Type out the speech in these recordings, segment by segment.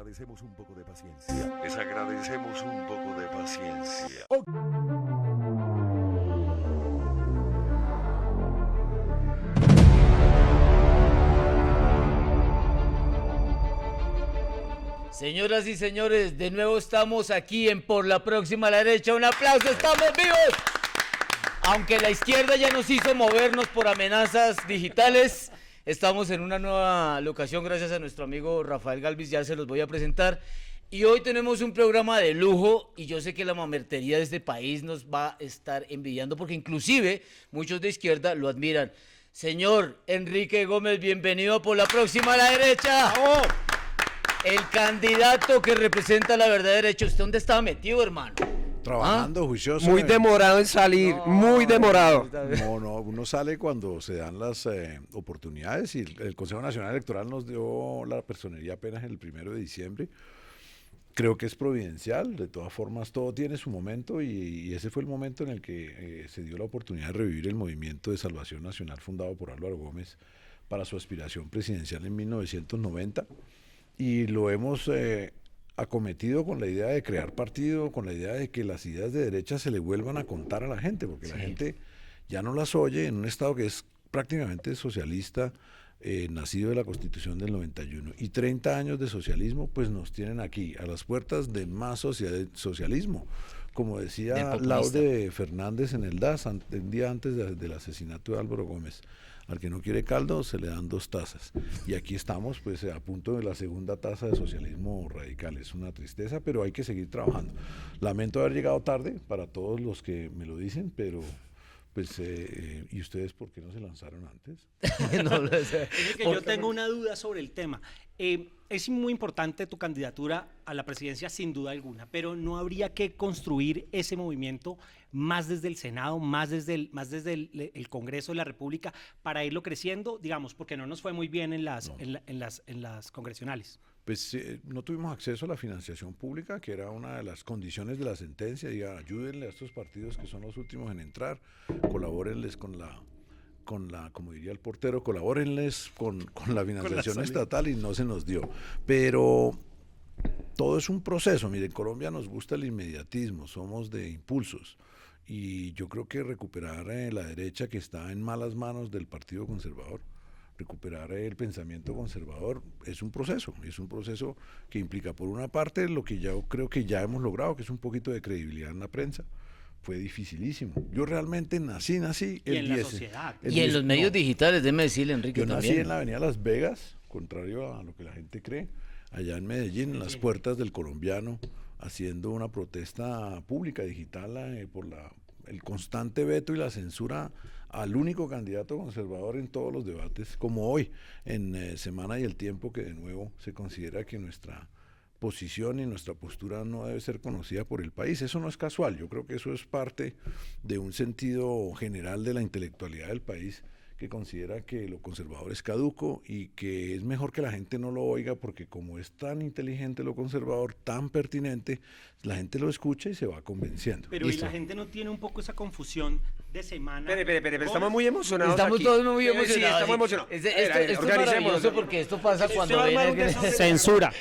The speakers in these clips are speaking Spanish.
agradecemos un poco de paciencia. Les agradecemos un poco de paciencia. Señoras y señores, de nuevo estamos aquí en Por la Próxima a la Derecha. Un aplauso, estamos vivos. Aunque la izquierda ya nos hizo movernos por amenazas digitales, estamos en una nueva locación gracias a nuestro amigo Rafael Galvis, ya se los voy a presentar. Y hoy tenemos un programa de lujo y yo sé que la mamertería de este país nos va a estar envidiando porque inclusive muchos de izquierda lo admiran. Señor Enrique Gómez, bienvenido a Por la Próxima a la Derecha. ¡Bravo! El candidato que representa la verdad derecha. ¿Usted dónde estaba metido, hermano? Trabajando, juicioso. Muy demorado en salir, muy demorado. No, uno sale cuando se dan las oportunidades y el Consejo Nacional Electoral nos dio la personería apenas el 1 de diciembre. Creo que es providencial, de todas formas todo tiene su momento y ese fue el momento en el que se dio la oportunidad de revivir el movimiento de salvación nacional fundado por Álvaro Gómez para su aspiración presidencial en 1990. Y lo hemos acometido con la idea de crear partido, con la idea de que las ideas de derecha se le vuelvan a contar a la gente, porque la gente ya no las oye en un Estado que es prácticamente socialista, nacido de la Constitución del 91. Y 30 años de socialismo, pues nos tienen aquí, a las puertas de más socialismo. Como decía Laude Fernández en el DAS, el día antes del asesinato de Álvaro Gómez. Al que no quiere caldo se le dan 2 tazas. Y aquí estamos pues a punto de la segunda taza de socialismo radical. Es una tristeza, pero hay que seguir trabajando. Lamento haber llegado tarde para todos los que me lo dicen, pero pues ¿y ustedes por qué no se lanzaron antes? No lo sé. Es que yo tengo una duda sobre el tema. Es muy importante tu candidatura a la presidencia sin duda alguna, pero ¿no habría que construir ese movimiento más desde el Senado, más desde el Congreso de la República para irlo creciendo, digamos, porque no nos fue muy bien en las congresionales? Pues no tuvimos acceso a la financiación pública, que era una de las condiciones de la sentencia. Diga, ayúdenle a estos partidos que son los últimos en entrar, colabórenles con la, como diría el portero, colabórenles con la financiación estatal y no se nos dio. Pero todo es un proceso. Mire, en Colombia nos gusta el inmediatismo, somos de impulsos. Y yo creo que recuperar la derecha que está en malas manos del Partido Conservador, recuperar el pensamiento conservador es un proceso que implica por una parte lo que yo creo que ya hemos logrado, que es un poquito de credibilidad en la prensa. Fue dificilísimo. Yo realmente nací y en la sociedad. Y en los medios digitales, déjeme decirle, Enrique, yo también. nací en la avenida Las Vegas, contrario a lo que la gente cree, allá en Medellín, en las puertas del Colombiano, haciendo una protesta pública digital por el constante veto y la censura al único candidato conservador en todos los debates, como hoy, en Semana y El Tiempo, que de nuevo se considera que nuestra posición y nuestra postura no debe ser conocida por el país. Eso no es casual, yo creo que eso es parte de un sentido general de la intelectualidad del país, que considera que lo conservador es caduco y que es mejor que la gente no lo oiga, porque como es tan inteligente lo conservador, tan pertinente, la gente lo escucha y se va convenciendo. Pero ¿y la gente no tiene un poco esa confusión de semana? Espere, estamos muy emocionados. Estamos aquí. todos muy emocionados. Sí, estamos emocionados. Esto es maravilloso porque esto pasa cuando viene censura.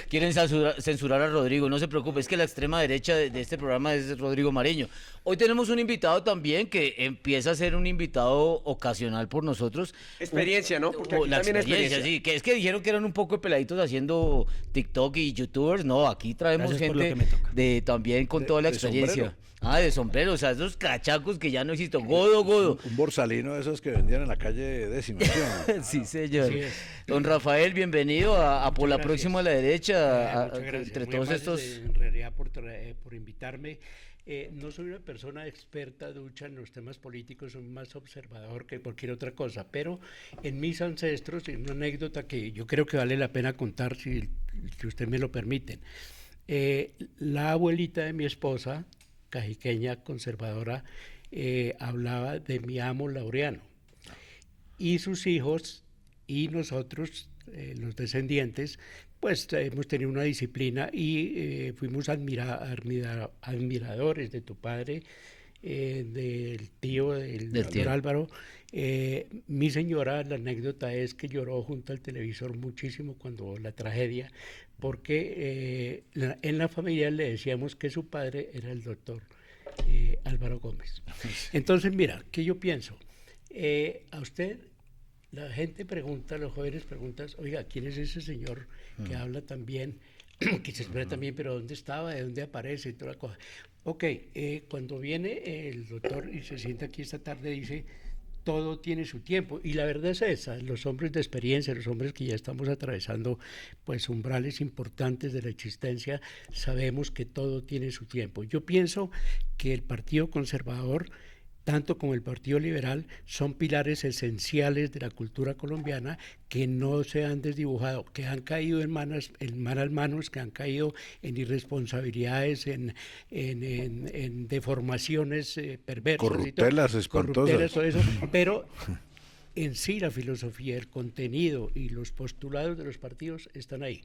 Quieren censurar a Rodrigo. No se preocupe, es que la extrema derecha de este programa es Rodrigo Mareño. Hoy tenemos un invitado también que empieza a ser un invitado ocasional por nosotros. Experiencia, ¿no? Porque aquí la también experiencia, sí. Que es que dijeron que eran un poco de peladitos haciendo TikTok y youtubers. No, aquí traemos gente también con toda la experiencia. Sombrero. De sombrero, o sea, esos cachacos que ya no existen. Godo. Un borsalino de esos que vendían en la calle Décima. Sí, señor. Don Rafael, bienvenido a Por la Próxima a la Derecha. Muchas gracias. Entre Muy todos amables, estos... en realidad, por invitarme. No soy una persona experta, ducha en los temas políticos, soy más observador que cualquier otra cosa, pero en mis ancestros, en una anécdota que yo creo que vale la pena contar, si usted me lo permiten. La abuelita de mi esposa, cajiqueña, conservadora, hablaba de mi amo Laureano, y sus hijos y nosotros, los descendientes, pues hemos tenido una disciplina y fuimos admiradores de tu padre del tío del Del doctor tío. Álvaro. Mi señora, la anécdota es que lloró junto al televisor muchísimo cuando la tragedia, porque en la familia le decíamos que su padre era el doctor Álvaro Gómez. Entonces, mira, ¿qué yo pienso? A usted, la gente pregunta, los jóvenes preguntan, oiga, ¿quién es ese señor que habla tan bien, que se expresa también, pero dónde estaba, de dónde aparece y toda la cosa? Ok, cuando viene el doctor y se sienta aquí esta tarde, dice, todo tiene su tiempo, y la verdad es esa, los hombres de experiencia, los hombres que ya estamos atravesando pues umbrales importantes de la existencia, sabemos que todo tiene su tiempo. Yo pienso que el Partido Conservador, tanto como el Partido Liberal, son pilares esenciales de la cultura colombiana que no se han desdibujado, que han caído en malas manos, que han caído en irresponsabilidades, en deformaciones perversas. Corruptelas espantosas. Corruptelas, todo eso, pero en sí la filosofía, el contenido y los postulados de los partidos están ahí.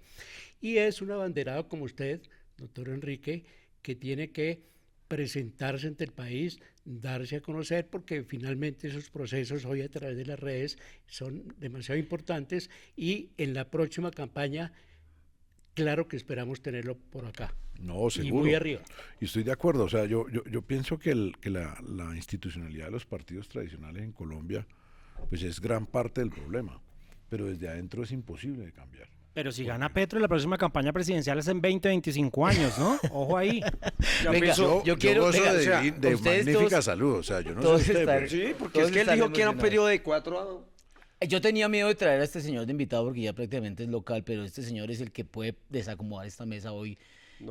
Y es un abanderado como usted, doctor Enrique, que tiene que presentarse ante el país, darse a conocer, porque finalmente esos procesos hoy a través de las redes son demasiado importantes, y en la próxima campaña, claro que esperamos tenerlo por acá. No, seguro. Y muy arriba. Y estoy de acuerdo, o sea, yo pienso que, la institucionalidad de los partidos tradicionales en Colombia, pues es gran parte del problema, pero desde adentro es imposible de cambiar. Pero si gana Petro, la próxima campaña presidencial es en 20, 25 años, ¿no? Ojo ahí. Venga, yo quiero, gozo venga, de, o sea, de ustedes magnífica todos- salud, o sea, yo no sé todos usted, están- pero- Sí, porque Todos es que él están dijo que era un emocionados. periodo de 4 Yo tenía miedo de traer a este señor de invitado porque ya prácticamente es local, pero este señor es el que puede desacomodar esta mesa hoy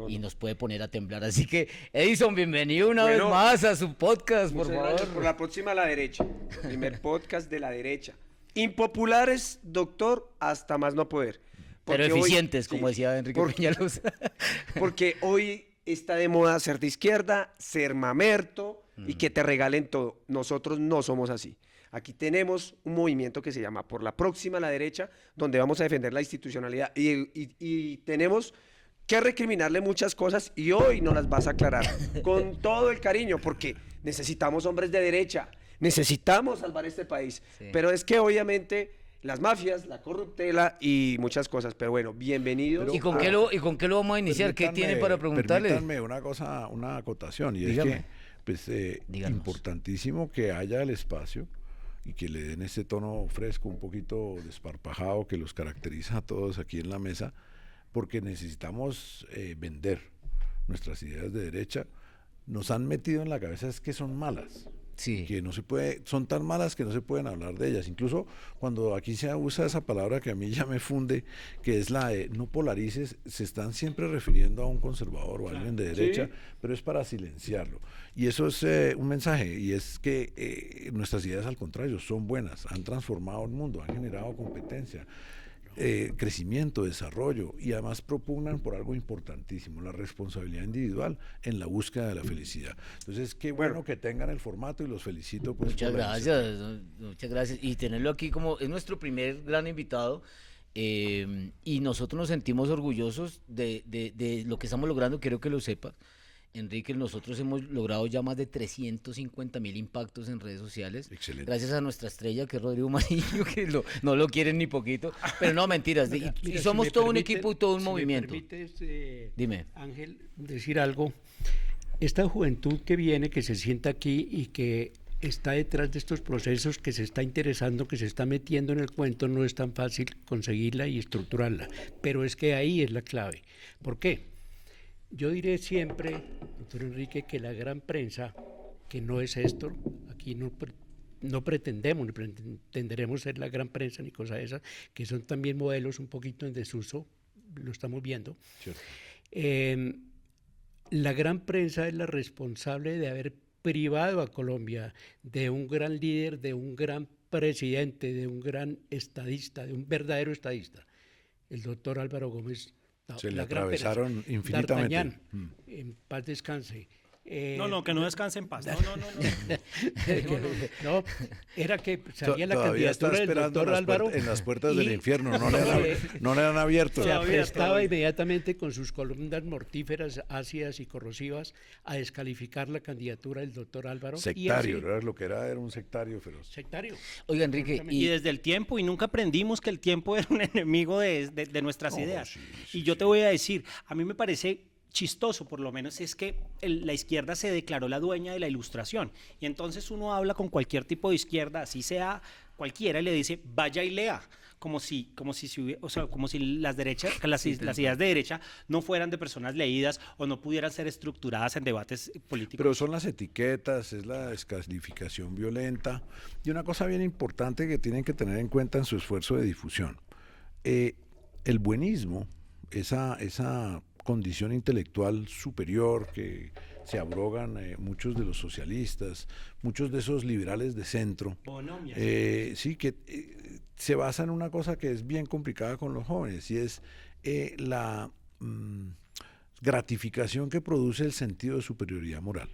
y nos puede poner a temblar. Así que, Edison, bienvenido una vez Bueno, más a su podcast, por Muchas favor. gracias. Por la próxima a la derecha. El primer podcast de la derecha. Impopulares, doctor, hasta más no poder. Pero Porque hoy- eficientes, como sí, decía Enrique porque- Peñalosa. Porque hoy está de moda ser de izquierda, ser mamerto y que te regalen todo. Nosotros no somos así. Aquí tenemos un movimiento que se llama Por la Próxima a la Derecha, donde vamos a defender la institucionalidad y tenemos que recriminarle muchas cosas, y hoy nos las vas a aclarar con todo el cariño, porque necesitamos hombres de derecha, necesitamos salvar este país. Sí. Pero es que obviamente las mafias, la corruptela y muchas cosas. Pero bueno, bienvenidos. ¿Y con qué lo vamos a iniciar? ¿Qué tiene para preguntarle? Permítanme una cosa, una acotación, y Dígame. es que, pues, Díganos. importantísimo que haya el espacio y que le den ese tono fresco, un poquito desparpajado que los caracteriza a todos aquí en la mesa, porque necesitamos vender nuestras ideas de derecha. Nos han metido en la cabeza es que son malas. Sí. Que no se puede, son tan malas que no se pueden hablar de ellas. Incluso cuando aquí se usa esa palabra que a mí ya me funde, que es la de no polarices, se están siempre refiriendo a un conservador o a alguien de derecha, pero es para silenciarlo. Y eso es un mensaje, y es que nuestras ideas al contrario son buenas, han transformado el mundo, han generado competencia, crecimiento, desarrollo, y además propugnan por algo importantísimo, la responsabilidad individual en la búsqueda de la felicidad. Entonces, qué bueno que tengan el formato, y los felicito. Pues, Muchas por la gracias, muchas gracias. Y tenerlo aquí como es nuestro primer gran invitado, y nosotros nos sentimos orgullosos de lo que estamos logrando, quiero que lo sepas. Enrique, nosotros hemos logrado ya más de 350.000 impactos en redes sociales. Excelente. Gracias a nuestra estrella, que es Rodrigo Marillo, que no lo quieren ni poquito. Pero no, mentiras. Mira, y si somos me todo un permiten- equipo y todo un si movimiento. Me permites, Dime. Ángel, decir algo. Esta juventud que viene, que se sienta aquí y que está detrás de estos procesos, que se está interesando, que se está metiendo en el cuento, no es tan fácil conseguirla y estructurarla. Pero es que ahí es la clave. ¿Por qué? Yo diré siempre, doctor Enrique, que la gran prensa, que no es esto, aquí no pretendemos, ni pretenderemos ser la gran prensa ni cosa de esas, que son también modelos un poquito en desuso, lo estamos viendo. Cierto. La gran prensa es la responsable de haber privado a Colombia de un gran líder, de un gran presidente, de un gran estadista, de un verdadero estadista, el doctor Álvaro Gómez. Se le la gran atravesaron prensa. infinitamente. D'Artagnan, en paz descanse. No, que no descanse en paz. No. No, era que salía la Todavía está candidatura del esperando doctor Álvaro. en las puertas y del infierno, no le han abierto. Se Todavía. aprestaba inmediatamente con sus columnas mortíferas, ácidas y corrosivas a descalificar la candidatura del doctor Álvaro. Sectario, Y así- era lo que era un sectario feroz. sectario. Oiga, Enrique, Y desde el tiempo, y nunca aprendimos que el tiempo era un enemigo de nuestras ideas. sí, Y yo te voy a decir, a mí me parece chistoso, por lo menos, es que la izquierda se declaró la dueña de la ilustración. Y entonces uno habla con cualquier tipo de izquierda, así sea cualquiera, y le dice, vaya y lea. Como si las derechas, las ideas de derecha no fueran de personas leídas o no pudieran ser estructuradas en debates políticos. Pero son las etiquetas, es la descalificación violenta y una cosa bien importante que tienen que tener en cuenta en su esfuerzo de difusión. El buenismo, esa condición intelectual superior que se abrogan muchos de los socialistas, muchos de esos liberales de centro, Bonomia. sí, que se basa en una cosa que es bien complicada con los jóvenes y es la gratificación que produce el sentido de superioridad moral.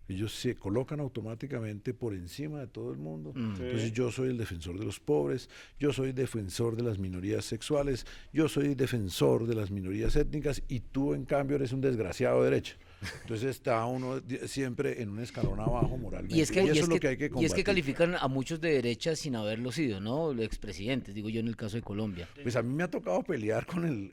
Ellos se colocan automáticamente por encima de todo el mundo. Entonces yo soy el defensor de los pobres, yo soy defensor de las minorías sexuales, yo soy defensor de las minorías étnicas y tú en cambio eres un desgraciado de derecha. Entonces está uno siempre en un escalón abajo moralmente. y es que, eso y es es lo que, que hay que y es combatir. que califican a muchos de derecha sin haberlo sido, ¿no? Los expresidentes, digo yo en el caso de Colombia. Pues a mí me ha tocado pelear con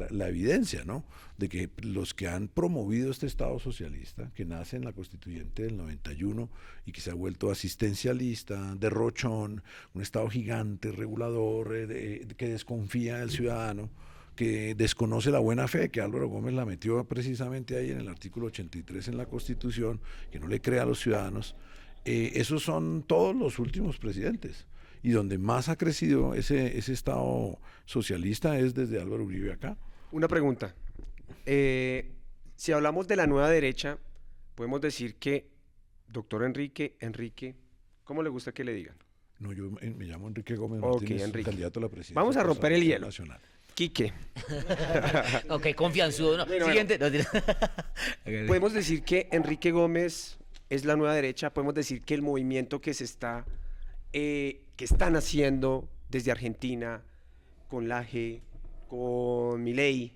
la evidencia, ¿no? De que los que han promovido este Estado socialista, que nace en la Constituyente del 91 y que se ha vuelto asistencialista, derrochón, un Estado gigante, regulador, que desconfía del ciudadano, que desconoce la buena fe, que Álvaro Gómez la metió precisamente ahí en el artículo 83 en la Constitución, que no le crea a los ciudadanos. Esos son todos los últimos presidentes. Y donde más ha crecido ese Estado socialista es desde Álvaro Uribe acá. Una pregunta. Si hablamos de la nueva derecha, podemos decir que, doctor Enrique, ¿cómo le gusta que le digan? No, yo me llamo Enrique Gómez Ok, Martínez, Enrique. candidato a la presidencia. Vamos a por romper el Salvación hielo. Nacional. Quique, Ok, confianzudo, ¿no? Bueno, Siguiente. No, tira. podemos decir que Enrique Gómez es la nueva derecha, podemos decir que el movimiento que que están haciendo desde Argentina, con Laje, con Milei,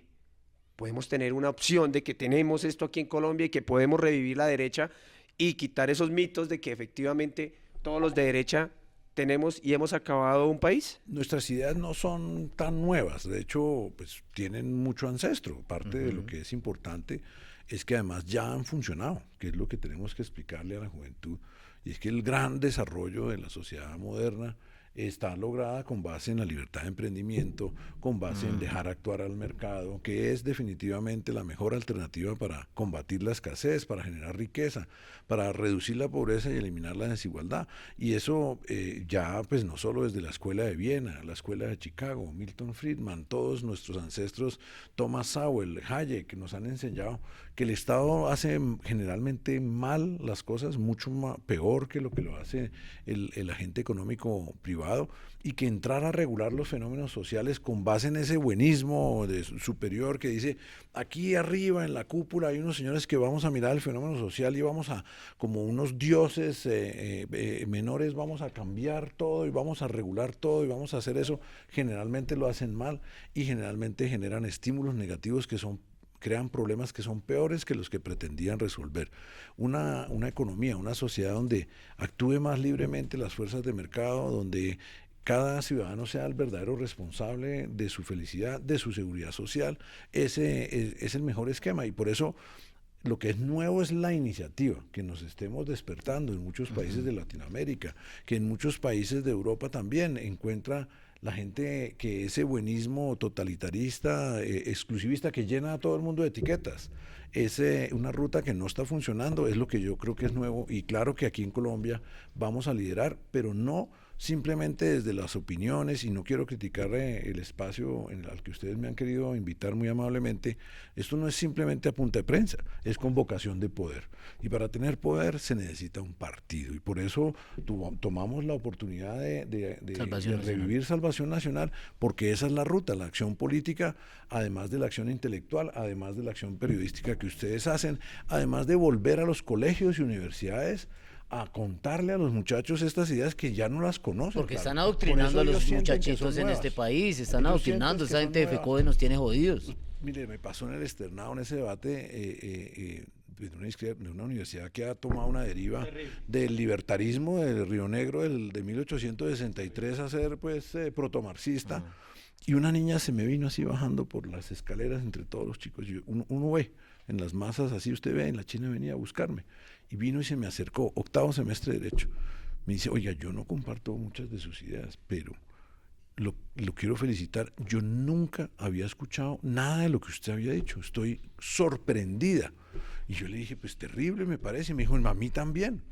podemos tener una opción de que tenemos esto aquí en Colombia y que podemos revivir la derecha y quitar esos mitos de que efectivamente todos los de derecha tenemos y hemos acabado un país. Nuestras ideas no son tan nuevas, de hecho, pues tienen mucho ancestro. Parte de lo que es importante es que además ya han funcionado, que es lo que tenemos que explicarle a la juventud, y es que el gran desarrollo de la sociedad moderna está lograda con base en la libertad de emprendimiento, con base en dejar actuar al mercado, que es definitivamente la mejor alternativa para combatir la escasez, para generar riqueza, para reducir la pobreza y eliminar la desigualdad. Y eso ya pues no solo desde la escuela de Viena, la escuela de Chicago, Milton Friedman, todos nuestros ancestros, Thomas Sowell, Hayek, nos han enseñado que el Estado hace generalmente mal las cosas, mucho peor que lo que lo hace el agente económico privado, y que entrar a regular los fenómenos sociales con base en ese buenismo superior que dice, aquí arriba en la cúpula hay unos señores que vamos a mirar el fenómeno social y vamos a, como unos dioses menores, vamos a cambiar todo y vamos a regular todo y vamos a hacer eso, generalmente lo hacen mal y generalmente generan estímulos negativos que crean problemas que son peores que los que pretendían resolver. Una economía, una sociedad donde actúe más libremente las fuerzas de mercado, donde cada ciudadano sea el verdadero responsable de su felicidad, de su seguridad social, ese es el mejor esquema y por eso lo que es nuevo es la iniciativa, que nos estemos despertando en muchos países de Latinoamérica, que en muchos países de Europa también encuentra la gente que ese buenismo totalitarista, exclusivista, que llena a todo el mundo de etiquetas. Es una ruta que no está funcionando, es lo que yo creo que es nuevo y claro que aquí en Colombia vamos a liderar, pero no simplemente desde las opiniones, y no quiero criticar el espacio al que ustedes me han querido invitar muy amablemente, esto no es simplemente a punta de prensa, es con vocación de poder. Y para tener poder se necesita un partido, y por eso tomamos la oportunidad de revivir Salvación Nacional, porque esa es la ruta, la acción política, además de la acción intelectual, además de la acción periodística que ustedes hacen, además de volver a los colegios y universidades a contarle a los muchachos estas ideas que ya no las conocen. Porque están claro. adoctrinando a Por eso los ellos sienten que muchachitos son en nuevas. este país, están Ellos adoctrinando, sienten esa que gente de son FECODE nos tiene jodidos. Mire, me pasó en el externado, en ese debate de una universidad que ha tomado una deriva del libertarismo del Río Negro de 1863 a ser pues protomarxista. Y una niña se me vino así bajando por las escaleras entre todos los chicos. Uno ve en las masas, así usted ve, en la China venía a buscarme. Y vino y se me acercó, 8º semestre de Derecho. Me dice, oiga, yo no comparto muchas de sus ideas, pero lo quiero felicitar. Yo nunca había escuchado nada de lo que usted había dicho. Estoy sorprendida. Y yo le dije, pues terrible me parece. Y me dijo, a mí también.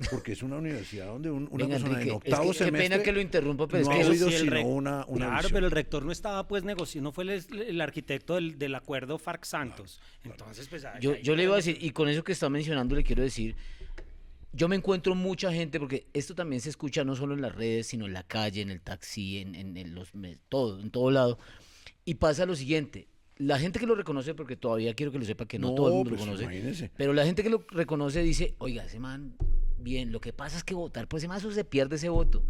Porque es una universidad donde una Venga, persona Enrique, en 8º semestre... qué pena que lo interrumpa, pero no es ha que oído si el sino rec- una Claro, visión. pero el rector no estaba pues negociando, no fue el arquitecto del acuerdo FARC-Santos. Entonces, pues... yo le iba a decir, y con eso que está mencionando le quiero decir, yo me encuentro mucha gente, porque esto también se escucha no solo en las redes, sino en la calle, en el taxi, en todo lado, y pasa lo siguiente. La gente que lo reconoce, porque todavía quiero que lo sepa que no todo el mundo pues, lo conoce, imagínese. pero la gente que lo reconoce dice, oiga, ese man, bien, lo que pasa es que votar por ese man, eso se pierde ese voto.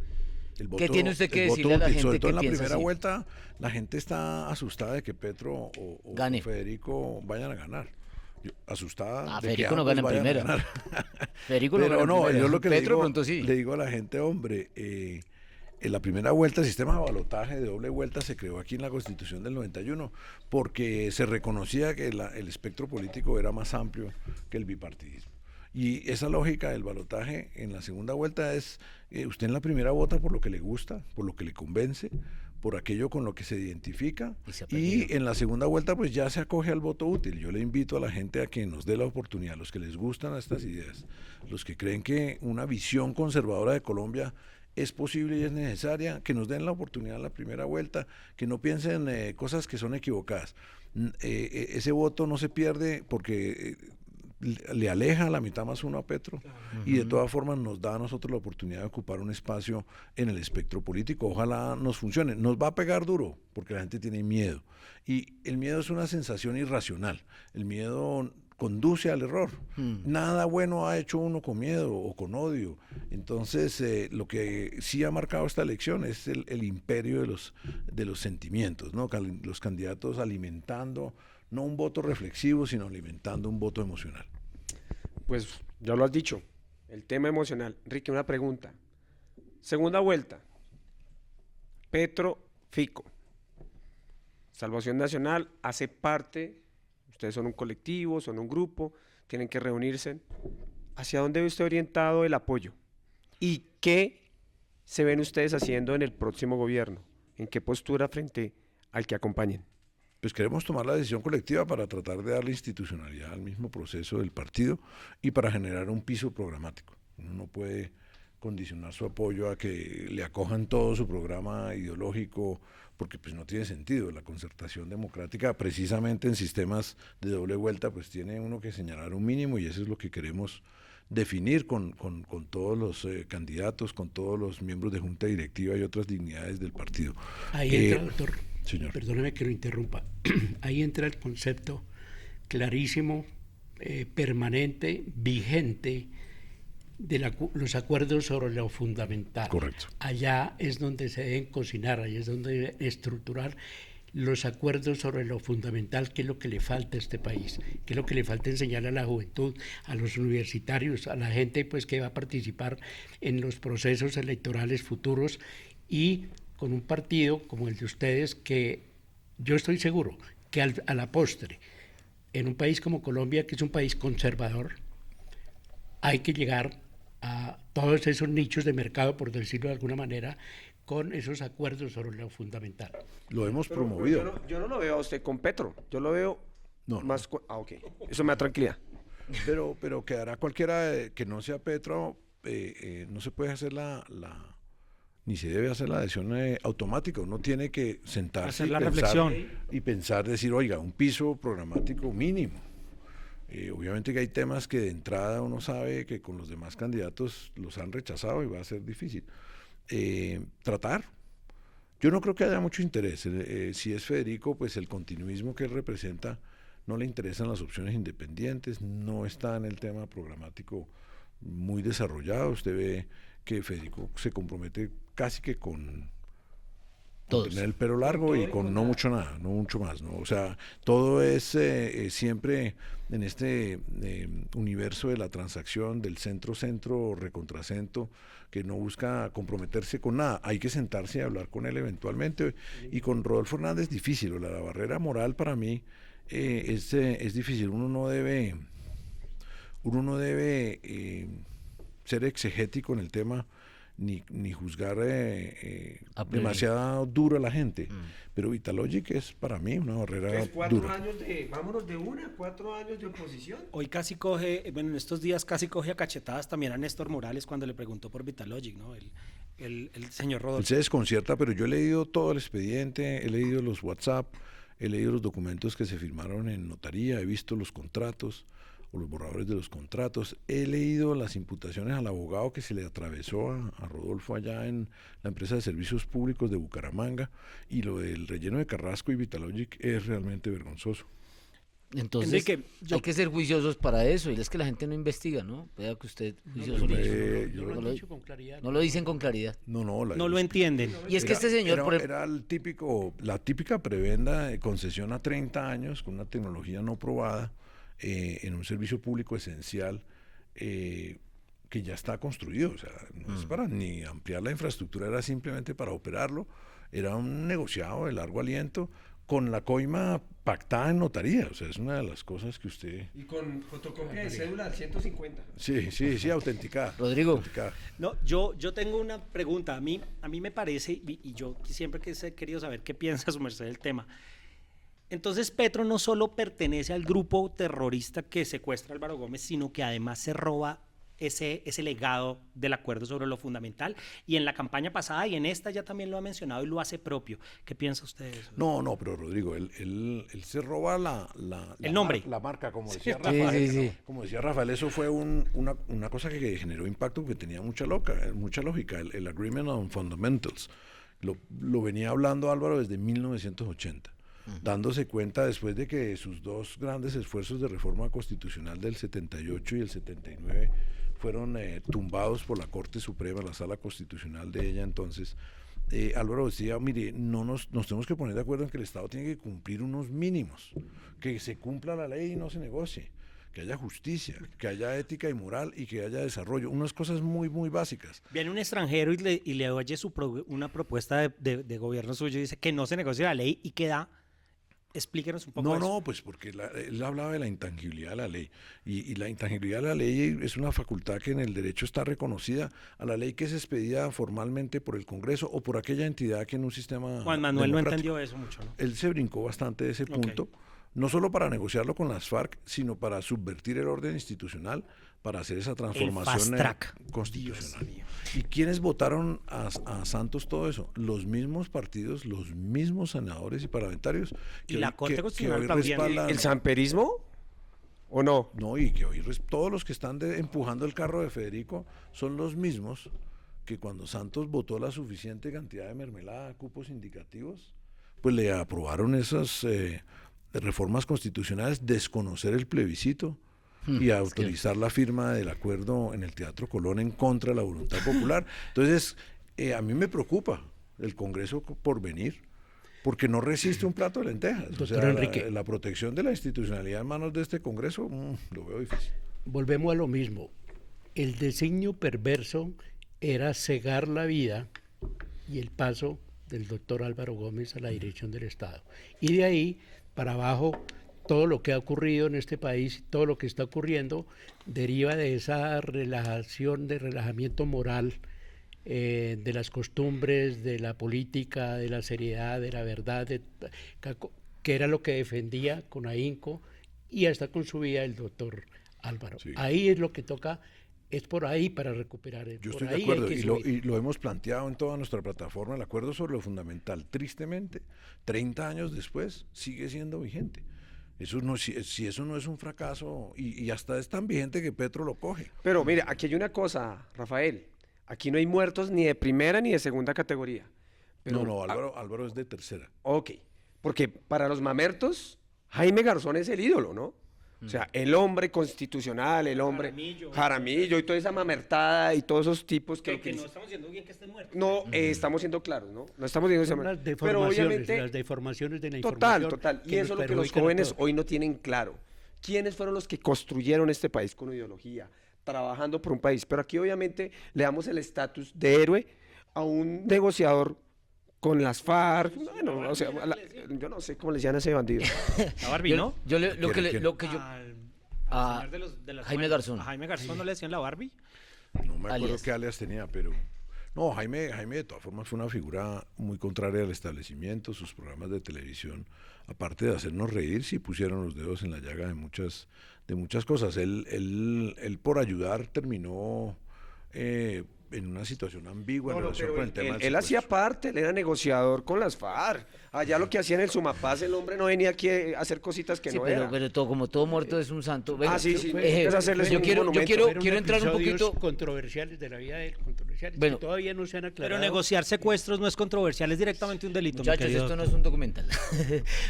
¿Qué tiene usted que el voto decirle a la útil, gente sobre todo que en la piensa primera así? vuelta, la gente está asustada de que Petro o Gane. Federico vayan a ganar. Asustada de Federico que no ambos gana en vayan a primera. ganar. Federico no Pero gana en no, primera. yo lo que Petro pronto sí. le digo a la gente, hombre, en la primera vuelta el sistema de balotaje de doble vuelta se creó aquí en la Constitución del 91 porque se reconocía que el espectro político era más amplio que el bipartidismo. Y esa lógica del balotaje en la segunda vuelta es, usted en la primera vota por lo que le gusta, por lo que le convence, por aquello con lo que se identifica, y en la segunda vuelta pues ya se acoge al voto útil. Yo le invito a la gente a que nos dé la oportunidad, los que les gustan estas ideas, los que creen que una visión conservadora de Colombia es posible y es necesaria, que nos den la oportunidad en la primera vuelta, que no piensen cosas que son equivocadas. Ese voto no se pierde porque le aleja a la mitad más uno a Petro, y de todas formas nos da a nosotros la oportunidad de ocupar un espacio en el espectro político. Ojalá nos funcione. Nos va a pegar duro porque la gente tiene miedo, y el miedo es una sensación irracional. El miedo conduce al error. Nada bueno ha hecho uno con miedo o con odio. Entonces, lo que sí ha marcado esta elección es el imperio de los sentimientos, ¿no? Los candidatos alimentando no un voto reflexivo, sino alimentando un voto emocional. Pues ya lo has dicho, el tema emocional. Enrique, una pregunta. Segunda vuelta. Petro, Fico. Salvación Nacional hace parte, ustedes son un colectivo, son un grupo, tienen que reunirse. ¿Hacia dónde ve usted orientado el apoyo? ¿Y qué se ven ustedes haciendo en el próximo gobierno? ¿En qué postura frente al que acompañen? Pues queremos tomar la decisión colectiva para tratar de darle institucionalidad al mismo proceso del partido y para generar un piso programático. Uno no puede condicionar su apoyo a que le acojan todo su programa ideológico, porque pues no tiene sentido. La concertación democrática, precisamente en sistemas de doble vuelta, pues tiene uno que señalar un mínimo, y eso es lo que queremos definir con todos los candidatos, con todos los miembros de junta directiva y otras dignidades del partido. Ahí entra, doctor, señor. Perdóneme que lo interrumpa, ahí entra el concepto clarísimo, permanente, vigente, de los acuerdos sobre lo fundamental. Correcto. Allá es donde se deben cocinar, allá es donde deben estructurar los acuerdos sobre lo fundamental, qué es lo que le falta a este país, qué es lo que le falta enseñar a la juventud, a los universitarios, a la gente pues que va a participar en los procesos electorales futuros, y con un partido como el de ustedes, que yo estoy seguro que a la postre, en un país como Colombia, que es un país conservador, hay que llegar a todos esos nichos de mercado, por decirlo de alguna manera, con esos acuerdos sobre lo fundamental. Lo hemos Pero promovido. yo no lo veo a usted con Petro, yo lo veo No, más... ok, eso me da tranquilidad. Pero quedará cualquiera que no sea Petro, no se puede hacer ni se debe hacer la adhesión automática. Uno tiene que sentarse Hacer la pensar, reflexión. y pensar, decir, oiga, un piso programático mínimo. Obviamente que hay temas que de entrada uno sabe que con los demás candidatos los han rechazado y va a ser difícil. Tratar. Yo no creo que haya mucho interés. Si es Federico, pues el continuismo que él representa no le interesan las opciones independientes, no está en el tema programático muy desarrollado. Usted ve que Federico se compromete casi que con tener el pelo largo y con no mucho nada, no mucho más, ¿no? O sea, todo es siempre en este universo de la transacción del centro-centro, recontracentro, que no busca comprometerse con nada. Hay que sentarse y hablar con él eventualmente. Y con Rodolfo Hernández difícil. La barrera moral para mí es difícil. Uno no debe ser exegético en el tema ni juzgar demasiado duro a la gente. Pero Vitalogic es para mí una barrera dura. Vámonos de 4 años de oposición. Hoy casi coge, bueno, en estos días casi coge a cachetadas también a Néstor Morales cuando le preguntó por Vitalogic, ¿no? El señor Él Rodolfo. se desconcierta, pero yo he leído todo el expediente, he leído los WhatsApp, he leído los documentos que se firmaron en notaría, he visto los contratos o los borradores de los contratos, he leído las imputaciones al abogado que se le atravesó a Rodolfo allá en la empresa de servicios públicos de Bucaramanga, y lo del relleno de Carrasco y Vitalogic es realmente vergonzoso. Entonces, Enrique, hay que ser juiciosos para eso, y es que la gente no investiga, ¿no? Vea que usted juicioso no es. No lo No han lo- dicho con claridad. No lo dicen con claridad. No No lo entienden. Y es que este señor, por ejemplo, era la típica prebenda de concesión a 30 años con una tecnología no probada en un servicio público esencial que ya está construido. O sea, no es para ni ampliar la infraestructura, era simplemente para operarlo. Era un negociado de largo aliento con la coima pactada en notaría. O sea, es una de las cosas que usted... Y con fotocopia de cédula al 150. Sí, autenticada. Rodrigo. Autenticada. No, yo tengo una pregunta. A mí me parece, y yo siempre he querido saber qué piensa su merced del tema. Entonces, Petro no solo pertenece al grupo terrorista que secuestra a Álvaro Gómez, sino que además se roba ese legado del acuerdo sobre lo fundamental. Y en la campaña pasada y en esta ya también lo ha mencionado y lo hace propio. ¿Qué piensa usted de eso? No, pero Rodrigo, él se roba El nombre. la marca, como decía Sí, Rafael. sí. Como decía Rafael, eso fue una cosa que generó impacto porque tenía mucha lógica. El Agreement on Fundamentals. Lo venía hablando Álvaro desde 1980. Dándose cuenta después de que sus dos grandes esfuerzos de reforma constitucional del 78 y el 79 fueron tumbados por la Corte Suprema, la Sala Constitucional de ella entonces, Álvaro decía, mire, nos tenemos que poner de acuerdo en que el Estado tiene que cumplir unos mínimos, que se cumpla la ley y no se negocie, que haya justicia, que haya ética y moral y que haya desarrollo, unas cosas muy, muy básicas. Viene un extranjero y le oye una propuesta de gobierno suyo y dice que no se negocia la ley y queda... Explíquenos un poco eso. No, pues porque él hablaba de la intangibilidad de la ley y la intangibilidad de la ley es una facultad que en el derecho está reconocida a la ley que es expedida formalmente por el Congreso o por aquella entidad que en un sistema Juan Manuel no democrático. entendió eso mucho, ¿no? Él se brincó bastante de ese punto, no solo para negociarlo con las FARC, sino para subvertir el orden institucional, para hacer esa transformación fast track. constitucional. ¿Y quiénes votaron a Santos todo eso? Los mismos partidos, los mismos senadores y parlamentarios. Y la Corte Constitucional hoy también. respaldan- ¿El samperismo? ¿O no? No, y que hoy todos los que están empujando el carro de Federico son los mismos que cuando Santos votó la suficiente cantidad de mermelada a cupos indicativos, pues le aprobaron esas reformas constitucionales, desconocer el plebiscito y autorizar la firma del acuerdo en el Teatro Colón en contra de la voluntad popular. Entonces, a mí me preocupa el Congreso por venir, porque no resiste un plato de lentejas. O sea, Doctor Enrique. la protección de la institucionalidad en manos de este Congreso, lo veo difícil. Volvemos a lo mismo. El designio perverso era cegar la vida y el paso del doctor Álvaro Gómez a la dirección del Estado. Y de ahí para abajo, todo lo que ha ocurrido en este país, todo lo que está ocurriendo, deriva de esa relajamiento moral, de las costumbres, de la política, de la seriedad, de la verdad, que era lo que defendía con ahínco y hasta con su vida el doctor Álvaro. Sí. Ahí es lo que toca es por ahí para recuperar. Yo por estoy de ahí acuerdo hay que y subir. lo hemos planteado en toda nuestra plataforma. El acuerdo sobre lo fundamental, tristemente, 30 años después, sigue siendo vigente. Eso no, si eso no es un fracaso, y hasta es tan vigente que Petro lo coge. Pero mire, aquí hay una cosa, Rafael. Aquí no hay muertos ni de primera ni de segunda categoría. Pero, No, Álvaro es de tercera. ok, porque para los mamertos, Jaime Garzón es el ídolo, ¿no? O sea, el hombre constitucional, el hombre Jaramillo y toda esa mamertada y todos esos tipos que... Que no estamos diciendo bien que estén muertos. No, estamos siendo claros, ¿no? No estamos diciendo... Son las Pero deformaciones, obviamente... las deformaciones de la Total, información. total. Y nos eso es lo que los perjudican a jóvenes todos. hoy no tienen claro. ¿Quiénes fueron los que construyeron este país con ideología, trabajando por un país? Pero aquí obviamente le damos el estatus de héroe a un negociador con las FARC. Bueno, o sea, yo no sé cómo le decían a ese bandido. La Barbie, ¿no? Lo que ¿Quién? yo... Al señor de las Jaime buenas. Garzón. A Jaime Garzón no le decían la Barbie. No me acuerdo Alias. qué alias tenía, pero... No, Jaime de todas formas fue una figura muy contraria al establecimiento. Sus programas de televisión, aparte de hacernos reír, sí pusieron los dedos en la llaga de muchas cosas. Él por ayudar terminó en una situación ambigua en relación con el tema del él hacía secuestro. parte, él era negociador con las FARC. Allá lo que hacía en el Sumapaz, el hombre no venía aquí a hacer cositas que Sí, no pero, era. pero todo, como todo muerto es un santo. Venga, sí, es yo hacerles un quiero monumento. Fueron entrar un episodios poquito... controversiales de la vida de él, controversiales, Bueno, que todavía no se han aclarado. Pero negociar secuestros no es controversial, es directamente un delito. mi Muchachos, querido esto no doctor. es un documental.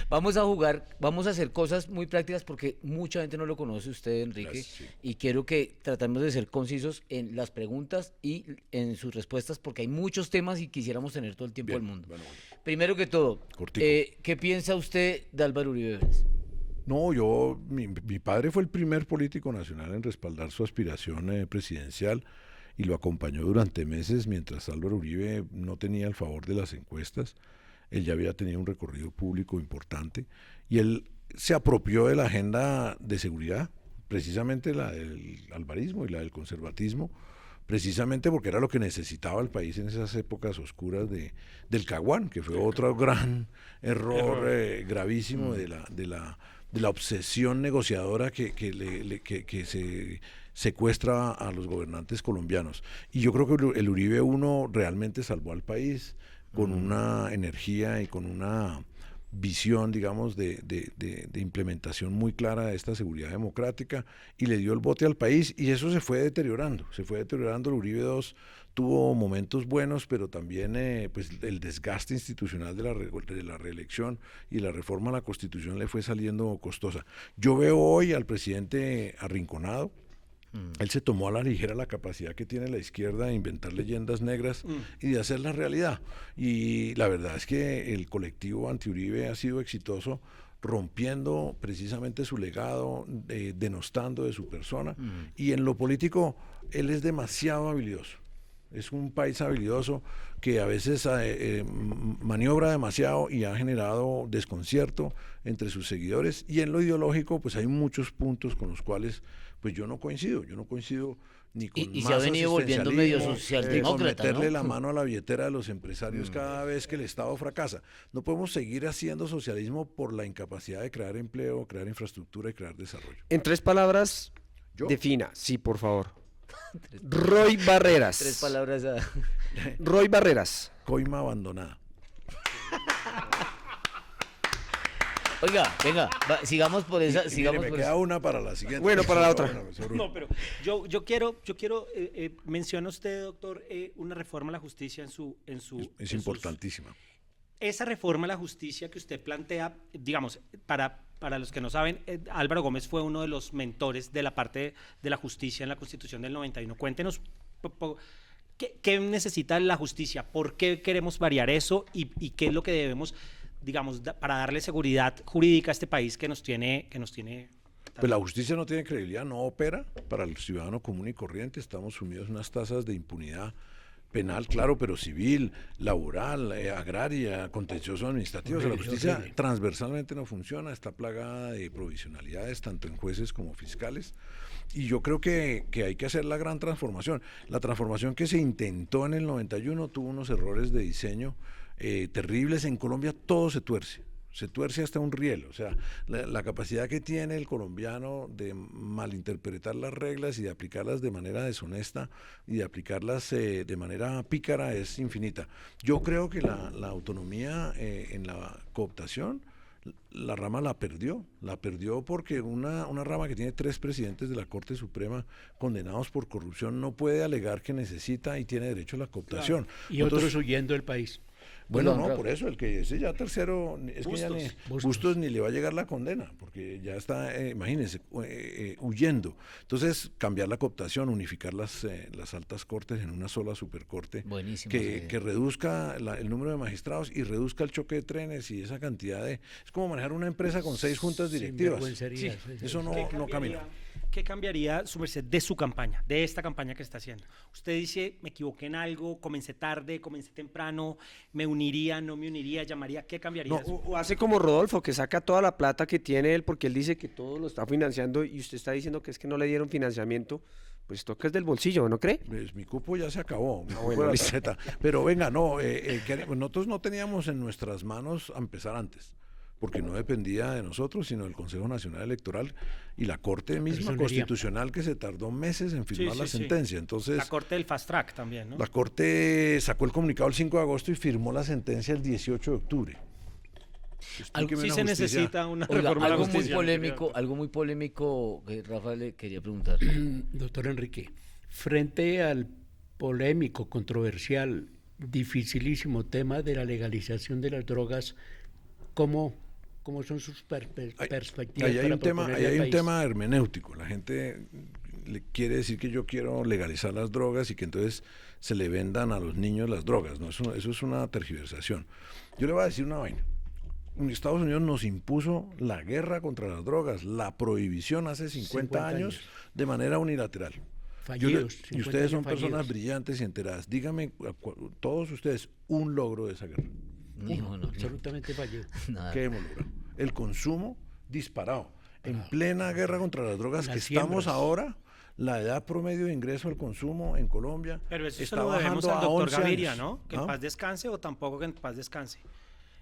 Vamos a jugar, vamos a hacer cosas muy prácticas porque mucha gente no lo conoce usted, Enrique, Gracias, sí. y quiero que tratemos de ser concisos en las preguntas y en sus respuestas porque hay muchos temas y quisiéramos tener todo el tiempo Bien, del mundo. bueno. Primero que todo, Cortico. ¿qué piensa usted de Álvaro Uribe Vélez? No, mi padre fue el primer político nacional en respaldar su aspiración presidencial y lo acompañó durante meses mientras Álvaro Uribe no tenía el favor de las encuestas. Él ya había tenido un recorrido público importante y él se apropió de la agenda de seguridad, precisamente la del alvarismo y la del conservatismo, precisamente porque era lo que necesitaba el país en esas épocas oscuras del Caguán, que fue otro gran error gravísimo de la obsesión negociadora que se secuestra a los gobernantes colombianos. Y yo creo que el Uribe 1 realmente salvó al país con una energía y con una visión, digamos, de implementación muy clara de esta seguridad democrática y le dio el bote al país y eso se fue deteriorando. El Uribe 2 tuvo momentos buenos, pero también pues el desgaste institucional de la reelección y la reforma a la Constitución le fue saliendo costosa. Yo veo hoy al presidente arrinconado. Él se tomó a la ligera la capacidad que tiene la izquierda de inventar leyendas negras y de hacerlas realidad. Y la verdad es que el colectivo anti-Uribe ha sido exitoso rompiendo precisamente su legado, denostando de su persona. Y en lo político, él es demasiado habilidoso. Es un país habilidoso que a veces maniobra demasiado y ha generado desconcierto entre sus seguidores. Y en lo ideológico, pues hay muchos puntos con los cuales pues yo no coincido ni con Y se ha venido volviendo medio con socialdemócrata, meterle ¿no? la mano a la billetera de los empresarios cada vez que el Estado fracasa. No podemos seguir haciendo socialismo por la incapacidad de crear empleo, crear infraestructura y crear desarrollo. En 3 palabras, ¿Yo? defina, sí, por favor. Roy Barreras. 3 palabras a... Roy Barreras. Coima abandonada. Oiga, venga, sigamos por esa, Mire, sigamos me por queda esa. una para la siguiente. Bueno, para la otra. No, pero yo quiero menciona usted, doctor, una reforma a la justicia en su Es importantísima. Esa reforma a la justicia que usted plantea, digamos, para los que no saben, Álvaro Gómez fue uno de los mentores de la parte de la justicia en la Constitución del 91. Cuéntenos qué necesita la justicia, por qué queremos variar eso y qué es lo que debemos, digamos, para darle seguridad jurídica a este país que nos tiene. Pues la justicia no tiene credibilidad, no opera para el ciudadano común y corriente. Estamos sumidos en unas tasas de impunidad penal, claro, pero civil, laboral, agraria, contencioso administrativo. O sea, la justicia transversalmente no funciona, está plagada de provisionalidades, tanto en jueces como fiscales. Y yo creo que hay que hacer la gran transformación. La transformación que se intentó en el 91 tuvo unos errores de diseño terribles. En Colombia todo se tuerce. se tuerce hasta un riel. O sea, la capacidad que tiene el colombiano de malinterpretar las reglas y de aplicarlas de manera deshonesta y de aplicarlas de manera pícara es infinita. Yo creo que la autonomía en la cooptación, la rama la perdió porque una rama que tiene 3 presidentes de la Corte Suprema condenados por corrupción no puede alegar que necesita y tiene derecho a la cooptación. Claro. Y otros huyendo del país. Bueno, no, por eso, el que ese ya tercero, es que ya Bustos ni le va a llegar la condena, porque ya está, imagínense, huyendo. Entonces, cambiar la cooptación, unificar las altas cortes en una sola supercorte, que reduzca el número de magistrados y reduzca el choque de trenes y esa cantidad de... Es como manejar una empresa con 6 juntas directivas. Sí, eso no camina. ¿Qué cambiaría, su merced, de su campaña, de esta campaña que está haciendo? Usted dice, me equivoqué en algo, comencé tarde, comencé temprano, me uniría, no me uniría, llamaría, ¿qué cambiaría? No, o hace como Rodolfo, que saca toda la plata que tiene él, porque él dice que todo lo está financiando y usted está diciendo que es que no le dieron financiamiento, pues toca es del bolsillo, ¿no cree? Pues mi cupo ya se acabó, mi cupo bueno, de la tarjeta. Pero venga, no, nosotros no teníamos en nuestras manos a empezar antes, porque no dependía de nosotros, sino del Consejo Nacional Electoral y la Corte misma constitucional que se tardó meses en firmar la sentencia. Entonces, la Corte del Fast Track también, ¿no? La Corte sacó el comunicado el 5 de agosto y firmó la sentencia el 18 de octubre. Sí se necesita una reforma. Algo muy polémico que Rafa le quería preguntar. Doctor Enrique, frente al polémico, controversial, dificilísimo tema de la legalización de las drogas, ¿cómo son sus perspectivas? Ahí hay un tema hermenéutico. La gente le quiere decir que yo quiero legalizar las drogas y que entonces se le vendan a los niños las drogas. No, eso es una tergiversación. Yo le voy a decir una vaina. Estados Unidos nos impuso la guerra contra las drogas, la prohibición hace 50 años de manera unilateral. Y ustedes son personas brillantes y enteradas. Díganme, todos ustedes, un logro de esa guerra. Absolutamente fallido. ¿Qué hemos logrado? El consumo disparado. En plena guerra contra las drogas estamos ahora, la edad promedio de ingreso al consumo en Colombia pero eso está se lo debemos bajando al a doctor 11 Gaviria, años. ¿no? Que en paz descanse o tampoco que en paz descanse.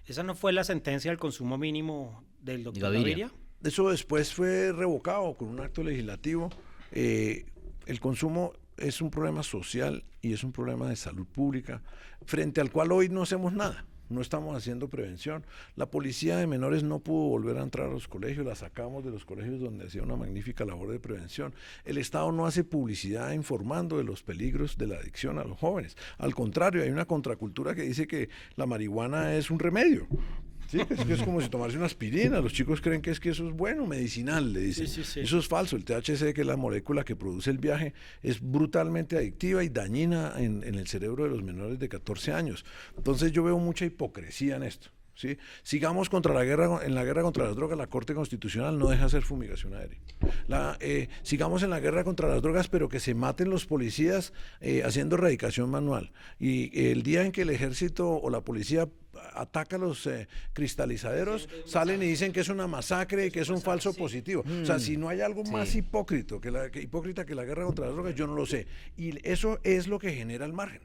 ¿Esa no fue la sentencia del consumo mínimo del doctor Gaviria? Eso después fue revocado con un acto legislativo. El consumo es un problema social y es un problema de salud pública, frente al cual hoy no hacemos nada. No estamos haciendo prevención. La policía de menores no pudo volver a entrar a los colegios, la sacamos de los colegios donde hacía una magnífica labor de prevención. El Estado no hace publicidad informando de los peligros de la adicción a los jóvenes. Al contrario, hay una contracultura que dice que la marihuana es un remedio. Sí, es como si tomarse una aspirina. Los chicos creen que eso es bueno, medicinal, le dicen. Sí. Eso es falso. El THC, que es la molécula que produce el viaje, es brutalmente adictiva y dañina en el cerebro de los menores de 14 años. Entonces yo veo mucha hipocresía en esto. ¿Sí? Sigamos en la guerra contra las drogas. La Corte Constitucional no deja hacer fumigación aérea. Sigamos en la guerra contra las drogas, pero que se maten los policías haciendo erradicación manual. Y el día en que el ejército o la policía ataca los cristalizaderos, salen y dicen que es una masacre y que es un falso positivo. O sea, si no hay algo más hipócrita que la guerra contra las drogas, yo no lo sé. Y eso es lo que genera el margen.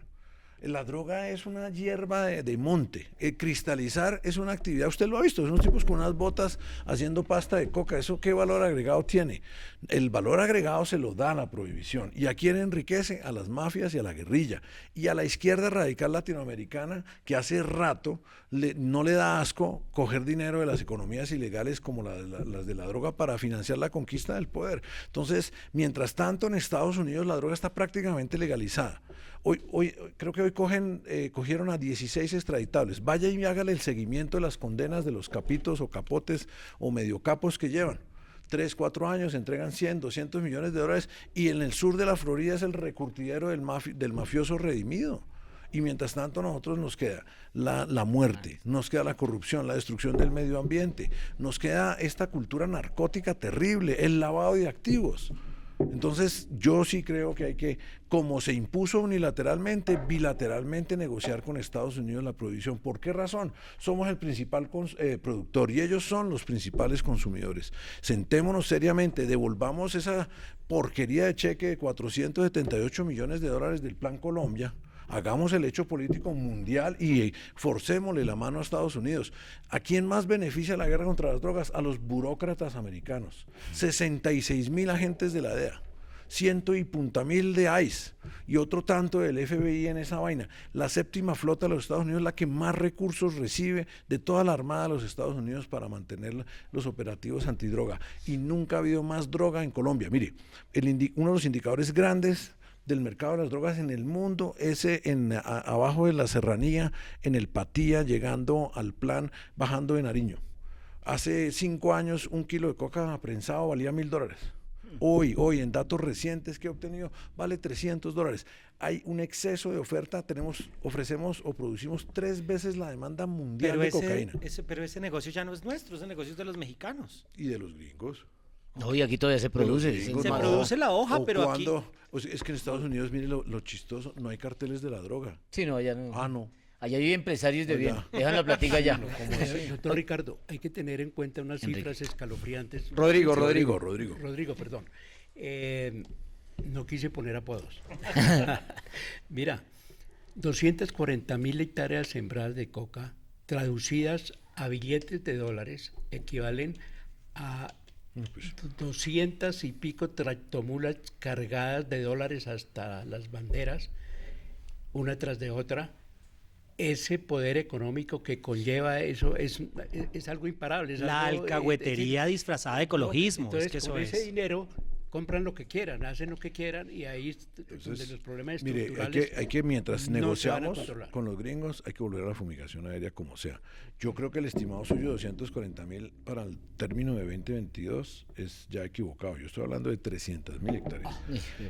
La droga es una hierba de monte. Cristalizar es una actividad, usted lo ha visto, son unos tipos con unas botas haciendo pasta de coca. ¿Eso qué valor agregado tiene? El valor agregado se lo da la prohibición. ¿Y a quién enriquece? A las mafias y a la guerrilla. Y a la izquierda radical latinoamericana, que hace rato no le da asco coger dinero de las economías ilegales como las de la droga para financiar la conquista del poder. Entonces, mientras tanto, en Estados Unidos la droga está prácticamente legalizada. Hoy creo que hoy cogieron a 16 extraditables. Vaya y hágale el seguimiento de las condenas de los capitos o capotes o mediocapos que llevan. 3, 4 años, entregan 100, 200 millones de dólares y en el sur de la Florida es el recurtidero del mafioso redimido. Y mientras tanto nosotros nos queda la muerte, nos queda la corrupción, la destrucción del medio ambiente, nos queda esta cultura narcótica terrible, el lavado de activos. Entonces yo sí creo que hay que, como se impuso unilateralmente, bilateralmente negociar con Estados Unidos la prohibición. ¿Por qué razón? Somos el principal productor y ellos son los principales consumidores. Sentémonos seriamente, devolvamos esa porquería de cheque de 478 millones de dólares del Plan Colombia Hagamos el hecho político mundial y forcémosle la mano a Estados Unidos. ¿A quién más beneficia la guerra contra las drogas? A los burócratas americanos. 66.000 agentes de la DEA. 100 y punta mil de ICE y otro tanto del FBI en esa vaina. La séptima flota de los Estados Unidos es la que más recursos recibe de toda la Armada de los Estados Unidos para mantener los operativos antidroga. Y nunca ha habido más droga en Colombia. Mire, uno de los indicadores grandes del mercado de las drogas en el mundo, ese abajo de la Serranía, en el Patía, llegando al Plan, bajando de Nariño. Hace 5 años un kilo de coca prensado valía $1.000. Hoy, en datos recientes que he obtenido, vale $300. Hay un exceso de oferta, ofrecemos o producimos 3 veces la demanda mundial de cocaína. Pero ese negocio ya no es nuestro, ese negocio es de los mexicanos. Y de los gringos. No, y aquí todavía se produce. Se produce la hoja, pero aquí... O sea, es que en Estados Unidos, mire lo chistoso, no hay carteles de la droga. Sí, no, allá no. Ah, no. Allá hay empresarios de bien. Oiga. Dejan la platica allá. Doctor Ricardo, hay que tener en cuenta unas cifras escalofriantes. Rodrigo, Perdón. No quise poner apodos. Mira, 240.000 hectáreas sembradas de coca, traducidas a billetes de dólares, equivalen a 200 y pico tractomulas cargadas de dólares hasta las banderas, una tras de otra. Ese poder económico que conlleva eso es algo imparable. Es La algo, alcahuetería disfrazada de ecologismo. Entonces, es que eso con es. ese dinero compran lo que quieran, hacen lo que quieran y ahí es donde los problemas estructurales. Mire, hay que mientras no se van a negociamos controlar. con los gringos, hay que volver a la fumigación aérea como sea. Yo creo que el estimado suyo de 240.000 para el término de 2022 es ya equivocado. Yo estoy hablando de 300.000 hectáreas.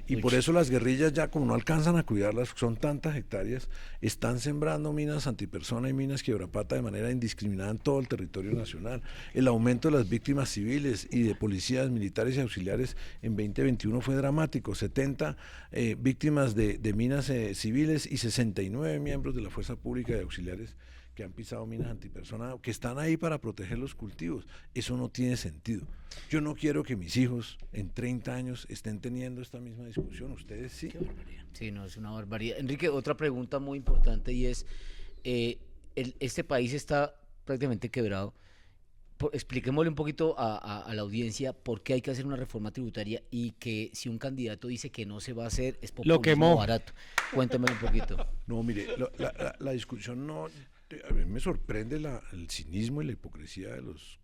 Y por eso las guerrillas ya, como no alcanzan a cuidarlas, son tantas hectáreas, están sembrando minas antipersona y minas quiebrapata de manera indiscriminada en todo el territorio nacional. El aumento de las víctimas civiles y de policías, militares y auxiliares en 2021 fue dramático. 70 víctimas de minas civiles y 69 miembros de la Fuerza Pública de Auxiliares que han pisado minas antipersona, que están ahí para proteger los cultivos. Eso no tiene sentido. Yo no quiero que mis hijos en 30 años estén teniendo esta misma discusión. Ustedes sí. Sí, no, es una barbaridad. Enrique, otra pregunta muy importante y es, este país está prácticamente quebrado. Expliquémosle un poquito a la audiencia por qué hay que hacer una reforma tributaria y que si un candidato dice que no se va a hacer es populismo barato. Cuéntemelo un poquito. No, mire, la discusión no... A mí me sorprende el cinismo y la hipocresía de los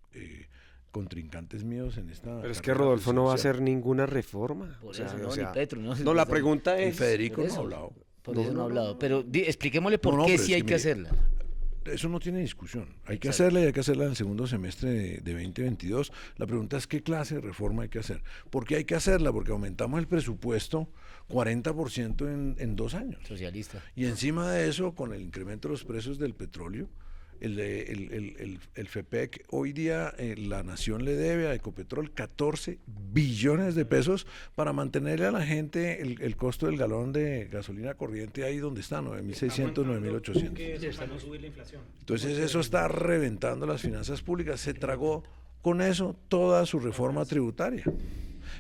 contrincantes míos en esta... Pero es que Rodolfo no va a hacer ninguna reforma. Por eso no, ni Petro. No, la pregunta Y es... Federico no ha hablado. Por eso no ha hablado. Pero expliquémosle por qué pero sí es hay que que mire, hacerla. Eso no tiene discusión. Hay que hacerla y hay que hacerla en el segundo semestre de 2022. La pregunta es qué clase de reforma hay que hacer. ¿Por qué hay que hacerla? Porque aumentamos el presupuesto 40% en 2 años. Socialista. Y encima de eso, con el incremento de los precios del petróleo, el FEPEC, hoy día la nación le debe a Ecopetrol 14 billones de pesos para mantenerle a la gente el costo del galón de gasolina corriente ahí donde está, 9.600, 9.800. Entonces eso está reventando las finanzas públicas. Se tragó con eso toda su reforma tributaria.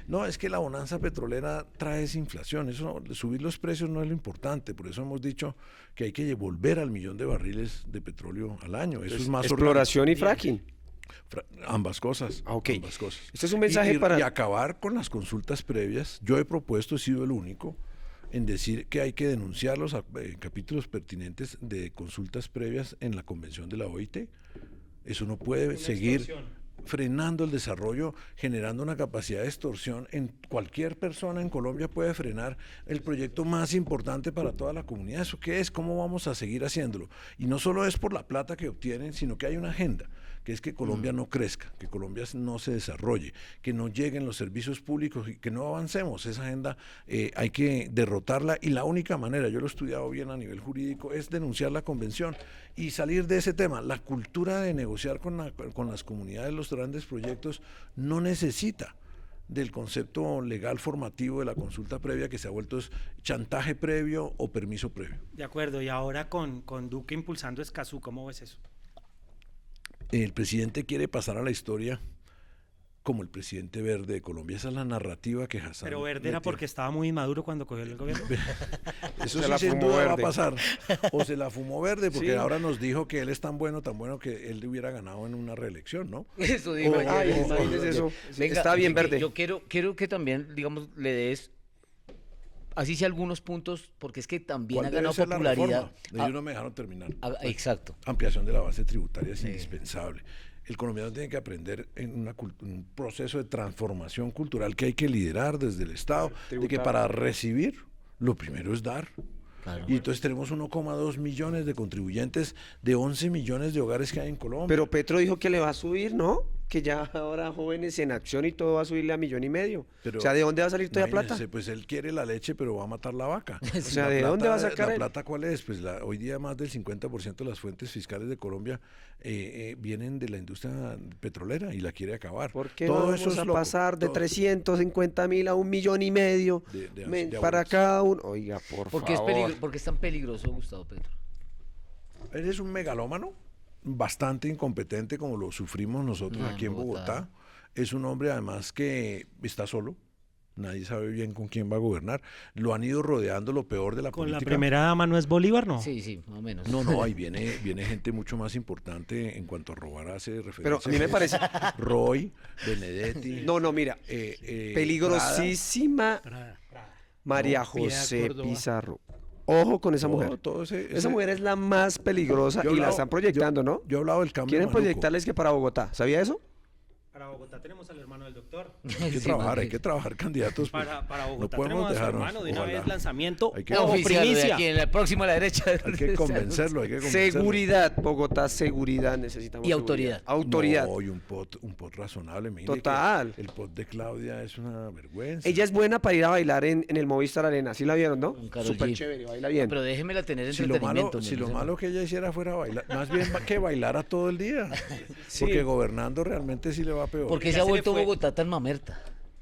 No, es que la bonanza petrolera trae esa inflación, subir los precios no es lo importante, por eso hemos dicho que hay que volver al 1.000.000 de barriles de petróleo al año. Eso es más exploración y fracking. Ambas cosas. Okay. Ambas cosas. Este es un mensaje para... Y acabar con las consultas previas. Yo he propuesto, he sido el único, en decir que hay que denunciar los capítulos pertinentes de consultas previas en la Convención de la OIT. Eso no puede seguir frenando el desarrollo, generando una capacidad de extorsión. Cualquier persona en Colombia puede frenar el proyecto más importante para toda la comunidad. ¿Eso qué es? ¿Cómo vamos a seguir haciéndolo? Y no solo es por la plata que obtienen, sino que hay una agenda, que es que Colombia no crezca, que Colombia no se desarrolle, que no lleguen los servicios públicos y que no avancemos. Esa agenda hay que derrotarla y la única manera, yo lo he estudiado bien a nivel jurídico, es denunciar la convención y salir de ese tema. La cultura de negociar con las comunidades los grandes proyectos no necesita del concepto legal formativo de la consulta previa que se ha vuelto chantaje previo o permiso previo. De acuerdo, y ahora con Duque impulsando Escazú, ¿cómo ves eso? El presidente quiere pasar a la historia como el presidente verde de Colombia. Esa es la narrativa que Hassan Pero verde era metió. porque estaba muy inmaduro cuando cogió el gobierno. Eso Se sí la sin fumó duda va a verde. pasar. O se la fumó verde, porque Sí. ahora nos dijo que él es tan bueno que él hubiera ganado en una reelección, ¿no? Eso digo. Ay, Ay, o- imagínese eso. Venga, Está bien verde. Yo quiero que también, digamos, le des, así sea algunos puntos, porque es que también ¿Cuál ha debe ganado ser la popularidad. reforma? Ellos no me dejaron terminar. Exacto. Ampliación de la base tributaria es indispensable. El colombiano tiene que aprender en un proceso de transformación cultural que hay que liderar desde el Estado, de que para recibir, lo primero es dar. Claro. Y entonces tenemos 1,2 millones de contribuyentes de 11 millones de hogares que hay en Colombia. Pero Petro dijo que le va a subir, ¿no? Que ya ahora jóvenes en acción y todo va a subirle a 1,5 millones. Pero O sea, ¿de dónde va a salir toda la plata? imagínese, pues él quiere la leche, pero va a matar la vaca. O sea, ¿de dónde va a sacar ¿La él? plata cuál es? Pues hoy día más del 50% de las fuentes fiscales de Colombia vienen de la industria petrolera y la quiere acabar. ¿Por qué Todo vamos eso es a loco. pasar de Todo- 350.000 a 1,5 millones de para abonos. cada uno? Oiga, por ¿Por qué favor. por qué es tan peligroso, Gustavo Petro? Él es un megalómano, bastante incompetente como lo sufrimos nosotros No, aquí en en Bogotá. Bogotá. Es un hombre además que está solo. Nadie sabe bien con quién va a gobernar. Lo han ido rodeando lo peor de la Con la política. primera dama no es Bolívar, ¿no? Sí, más o menos. No, ahí viene gente mucho más importante en cuanto a robar hace referencia. Pero a mí me parece... Roy, Benedetti. No, mira, Prada. peligrosísima María No, Piedad José Córdoba. Pizarro. Ojo con esa No, mujer. todo Esa mujer es la más peligrosa Yo he y la hablado- están proyectando, ¿no? Yo he hablado del cambio. Quieren maluco. proyectarles que para Bogotá. ¿Sabía eso? Para Bogotá tenemos al hermano del doctor. Hay que Sí, trabajar, hay Mati. que trabajar candidatos. pues. Para no Bogotá podemos tenemos a su dejarnos. hermano de una ojalá. vez lanzamiento. Hay que- Ojo, Oficial, de primicia. aquí, en la próxima a la derecha. Hay que convencerlo, hay que convencerlo. Seguridad, Bogotá, seguridad, necesitamos Y seguridad. autoridad. Autoridad. No, y un pot razonable. mire que Total. El pot de Claudia es una vergüenza. Ella es buena para ir a bailar en el Movistar Arena. ¿Sí la vieron, no? Con Karol Súper G. chévere, baila bien. Pero déjemela tener Si lo entretenimiento. malo que ella hiciera fuera bailar, más bien que bailara todo el día. Sí. Porque gobernando realmente sí le va peor. ¿Por qué Ya se ha se le vuelto fue. Bogotá tan mamerta?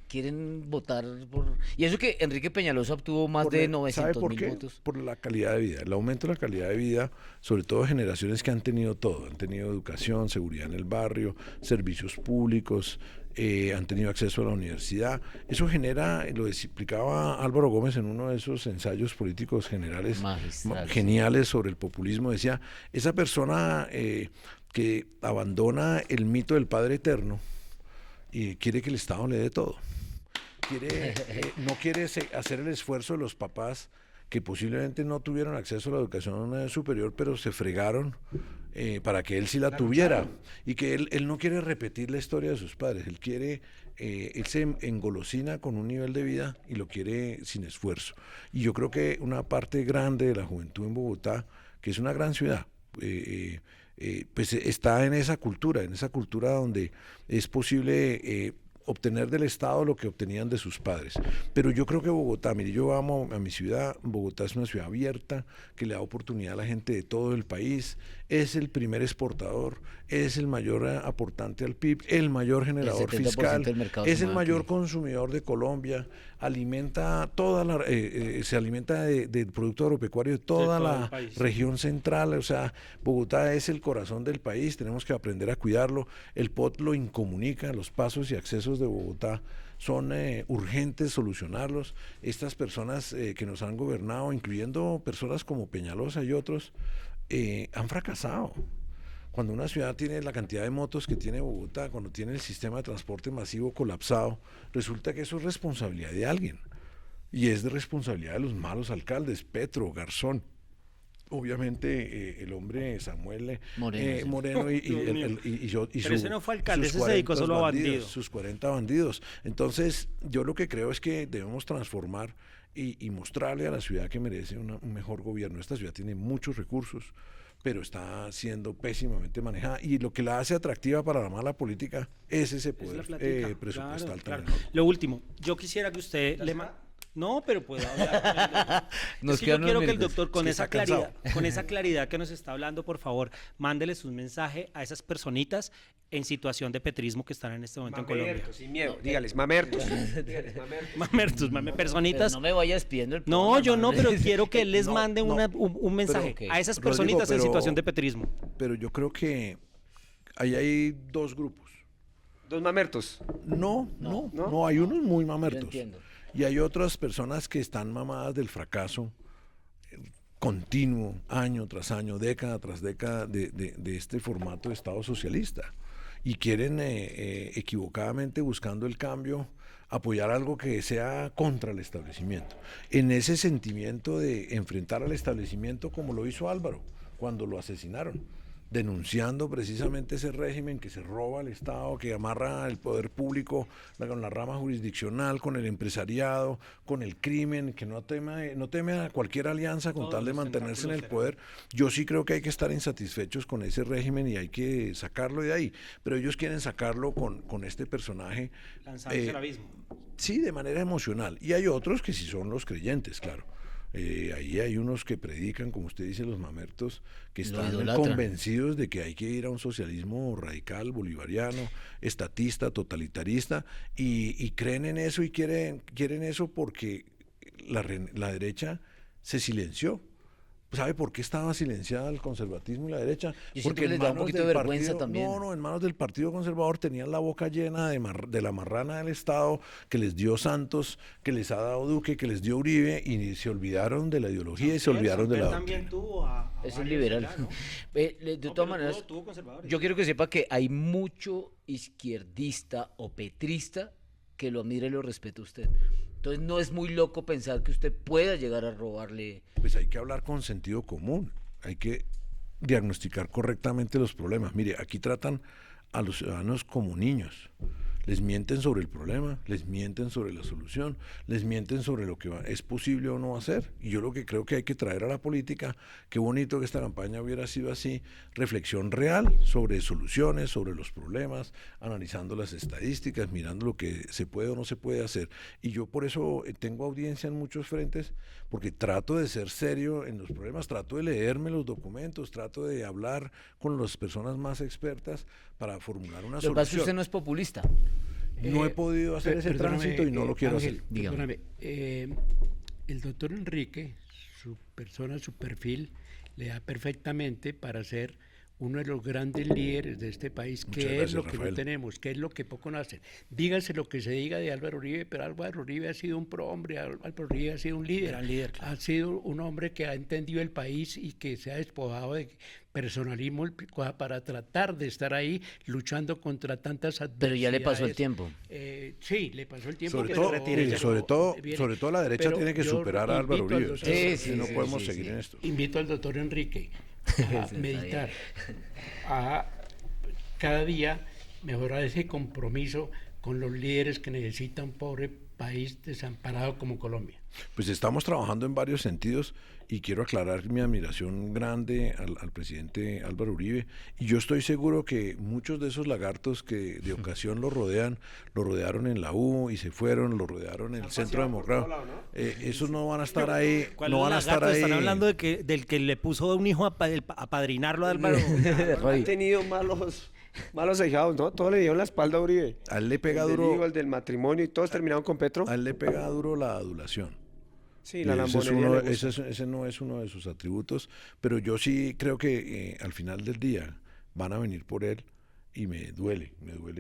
Quieren votar por... Y eso que Enrique Peñalosa obtuvo más de ¿Sabe 900 por mil qué? votos. Por la calidad de vida. El aumento de la calidad de vida, sobre todo de generaciones que han tenido todo. Han tenido educación, seguridad en el barrio, servicios públicos, han tenido acceso a la universidad. Eso genera, lo explicaba Álvaro Gómez en uno de esos ensayos políticos generales Magistral, sí. geniales sobre el populismo. Decía, esa persona que abandona el mito del Padre Eterno y quiere que el Estado le dé todo. No quiere hacer el esfuerzo de los papás que posiblemente no tuvieron acceso a la educación superior, pero se fregaron para que él sí la tuviera. Y que él no quiere repetir la historia de sus padres, él se engolosina con un nivel de vida y lo quiere sin esfuerzo. Y yo creo que una parte grande de la juventud en Bogotá, que es una gran ciudad, pues está en esa cultura donde es posible obtener del Estado lo que obtenían de sus padres. Pero yo creo que Bogotá, mire, yo amo a mi ciudad. Bogotá es una ciudad abierta que le da oportunidad a la gente de todo el país, es el primer exportador, es el mayor aportante al PIB, el mayor generador 70% fiscal, del mercado es se el mueve mayor aquí. consumidor de Colombia, alimenta se alimenta del producto agropecuario de toda todo la el país. región central. O sea, Bogotá es el corazón del país, tenemos que aprender a cuidarlo. El POT lo incomunica, los pasos y accesos de Bogotá son urgentes solucionarlos. Estas personas que nos han gobernado, incluyendo personas como Peñalosa y otros, han fracasado. Cuando una ciudad tiene la cantidad de motos que tiene Bogotá, cuando tiene el sistema de transporte masivo colapsado, resulta que eso es responsabilidad de alguien. Y es de responsabilidad de los malos alcaldes, Petro, Garzón. Obviamente el hombre Samuel Moreno, sí. y Pero ese no fue alcalde, sus ese se dedicó 40 solo a bandidos. Sus 40 bandidos. Entonces, yo lo que creo es que debemos transformar y mostrarle a la ciudad que merece un mejor gobierno. Esta ciudad tiene muchos recursos, pero está siendo pésimamente manejada. Y lo que la hace atractiva para la mala política es ese Es poder la plática. presupuestal Claro, tan claro. enorme. Lo último, yo quisiera que usted No, pero puedo hablar. Nos Es que yo quedan unos quiero que el minutos. doctor, con Es que esa está cansado. claridad, con esa claridad que nos está hablando, por favor, mándeles un mensaje a esas personitas en situación de petrismo que están en este momento en Colombia. Mamertos, sin miedo. Dígales, mamertos. Dígales, mamertos. Mamertos, Pero personitas. no me vayas pidiendo el No, programa, yo no, pero hombre. quiero que él les No, mande no. un mensaje Pero, ok. a esas Rodrigo, personitas en pero- situación de petrismo. Pero yo creo que ahí hay dos grupos. Dos mamertos. No, hay unos muy Yo mamertos. entiendo. Y hay otras personas que están mamadas del fracaso continuo, año tras año, década tras década, de este formato de Estado socialista. Y quieren, equivocadamente, buscando el cambio, apoyar algo que sea contra el establecimiento. En ese sentimiento de enfrentar al establecimiento, como lo hizo Álvaro cuando lo asesinaron, denunciando precisamente ese régimen que se roba al Estado, que amarra el poder público con la rama jurisdiccional, con el empresariado, con el crimen, que no teme a cualquier alianza con tal de mantenerse en el poder. Yo sí creo que hay que estar insatisfechos con ese régimen y hay que sacarlo de ahí, pero ellos quieren sacarlo con este personaje. Lanzarse al abismo. Sí, de manera emocional. Y hay otros que sí son los creyentes, claro. Ahí hay unos que predican, como usted dice, los mamertos, que Lo están idolatran. convencidos de que hay que ir a un socialismo radical, bolivariano, estatista, totalitarista, y creen en eso y quieren eso porque la derecha se silenció. ¿Sabe por qué estaba silenciada el conservatismo y la derecha? Yo siento Porque que les en da un manos poquito del de vergüenza partido, también. en manos del Partido Conservador tenían la boca llena de la marrana del Estado que les dio Santos, que les ha dado Duque, que les dio Uribe, y se olvidaron de la ideología y se olvidaron de la también doctrina. tuvo a Es un varios liberal. allá, ¿no? De No, todas pero maneras, tuvo conservadores. yo quiero que sepa que hay mucho izquierdista o petrista que lo admira y lo respeta a usted. Entonces no es muy loco pensar que usted pueda llegar a robarle. Pues hay que hablar con sentido común, hay que diagnosticar correctamente los problemas. Mire, aquí tratan a los ciudadanos como niños. Les mienten sobre el problema, les mienten sobre la solución, les mienten sobre lo que es posible o no hacer. Y yo lo que creo que hay que traer a la política, qué bonito que esta campaña hubiera sido así, reflexión real sobre soluciones, sobre los problemas, analizando las estadísticas, mirando lo que se puede o no se puede hacer. Y yo por eso tengo audiencia en muchos frentes, porque trato de ser serio en los problemas, trato de leerme los documentos, trato de hablar con las personas más expertas para formular una Lo que pasa es que solución. usted no es populista. No he podido hacer ese Perdóname, tránsito y no lo quiero Ángel, hacer. Dígame. perdóname, el doctor Enrique, su persona, su perfil, le da perfectamente para ser uno de los grandes líderes de este país. Muchas ¿Qué es gracias, lo que Rafael. no tenemos? ¿Qué es lo que poco nos hacen? Dígase lo que se diga de Álvaro Uribe, pero Álvaro Uribe ha sido un prohombre, Álvaro Uribe ha sido un líder, Gran líder, claro. ha sido un hombre que ha entendido el país y que se ha despojado de personalismo para tratar de estar ahí luchando contra tantas adversidades. Pero ya le pasó el tiempo. Sí, le pasó el tiempo. Sobre pero- todo, mire, sobre todo la derecha pero tiene que yo superar a Álvaro invito al Uribe. doctor- Sí, Si no sí, podemos sí, seguir sí. en esto. Invito al doctor Enrique a Sí, meditar, está a cada día mejorar ese compromiso con los líderes que necesita un pobre país desamparado como Colombia. Pues estamos trabajando en varios sentidos y quiero aclarar mi admiración grande al presidente Álvaro Uribe, y yo estoy seguro que muchos de esos lagartos que de ocasión lo rodearon en la U y se fueron, lo rodearon en el Centro Democrático, esos no van a estar ahí, ¿Cuál no van a lagarto? estar ahí. Están hablando del que le puso un hijo a padrinarlo a Álvaro. Ha tenido malos ahijados, ¿no? Todo le dio en la espalda a Uribe. A él le pega El del duro, hijo, el del matrimonio y todos terminaron con Petro. a él le pega duro la adulación. Sí, Y la ese, es lambonería uno- le gusta. ese no es uno de sus atributos, pero yo sí creo que al final del día van a venir por él y me duele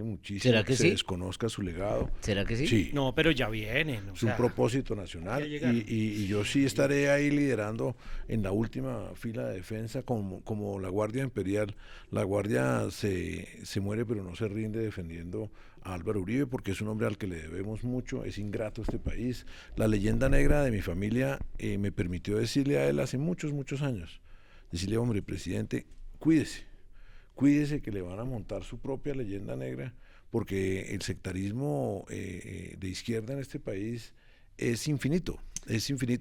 muchísimo ¿Será que se sí? desconozca su legado. ¿Será que sí? Sí, No, pero ya vienen. o es un sea, propósito nacional ya llegaron. y yo sí estaré ahí liderando en la última fila de defensa como la Guardia Imperial. La Guardia se muere pero no se rinde defendiendo a Álvaro Uribe porque es un hombre al que le debemos mucho, es ingrato a este país. La leyenda negra de mi familia me permitió decirle a él hace muchos años, decirle, hombre, presidente, cuídese que le van a montar su propia leyenda negra, porque el sectarismo de izquierda en este país es infinito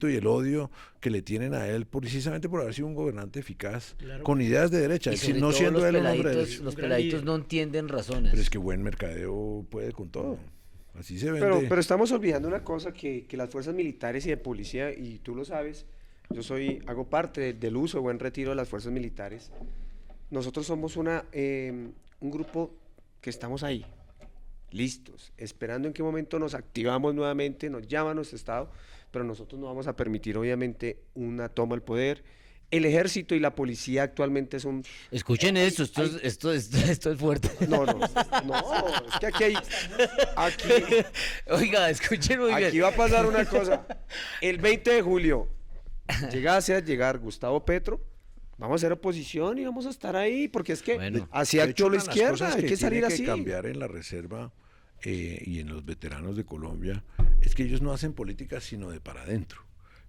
y el odio que le tienen a él precisamente por haber sido un gobernante eficaz, Claro. con ideas de derecha, Y es sobre decir, no todo siendo los él un hombre de peladitos, derecha. los Un gran peladitos líder. no entienden razones. Pero es que buen mercadeo puede con todo, así se vende. Pero estamos olvidando una cosa que las fuerzas militares y de policía, y tú lo sabes, hago parte del uso de buen retiro de las fuerzas militares. Nosotros somos un grupo que estamos ahí, listos, esperando en qué momento nos activamos nuevamente, nos llama nuestro Estado, pero nosotros no vamos a permitir obviamente una toma al poder El ejército y la policía actualmente son... Escuchen esto, esto es fuerte. No, es que aquí Oiga, escuchen muy bien. aquí va a pasar una cosa. El 20 de julio llegase a llegar Gustavo Petro, vamos a hacer oposición y vamos a estar ahí, porque es que Bueno. así De actuó hecho, la una de las izquierda, cosas hay que salir tiene así. que cambiar en la reserva y en los veteranos de Colombia es que ellos no hacen política sino de para adentro.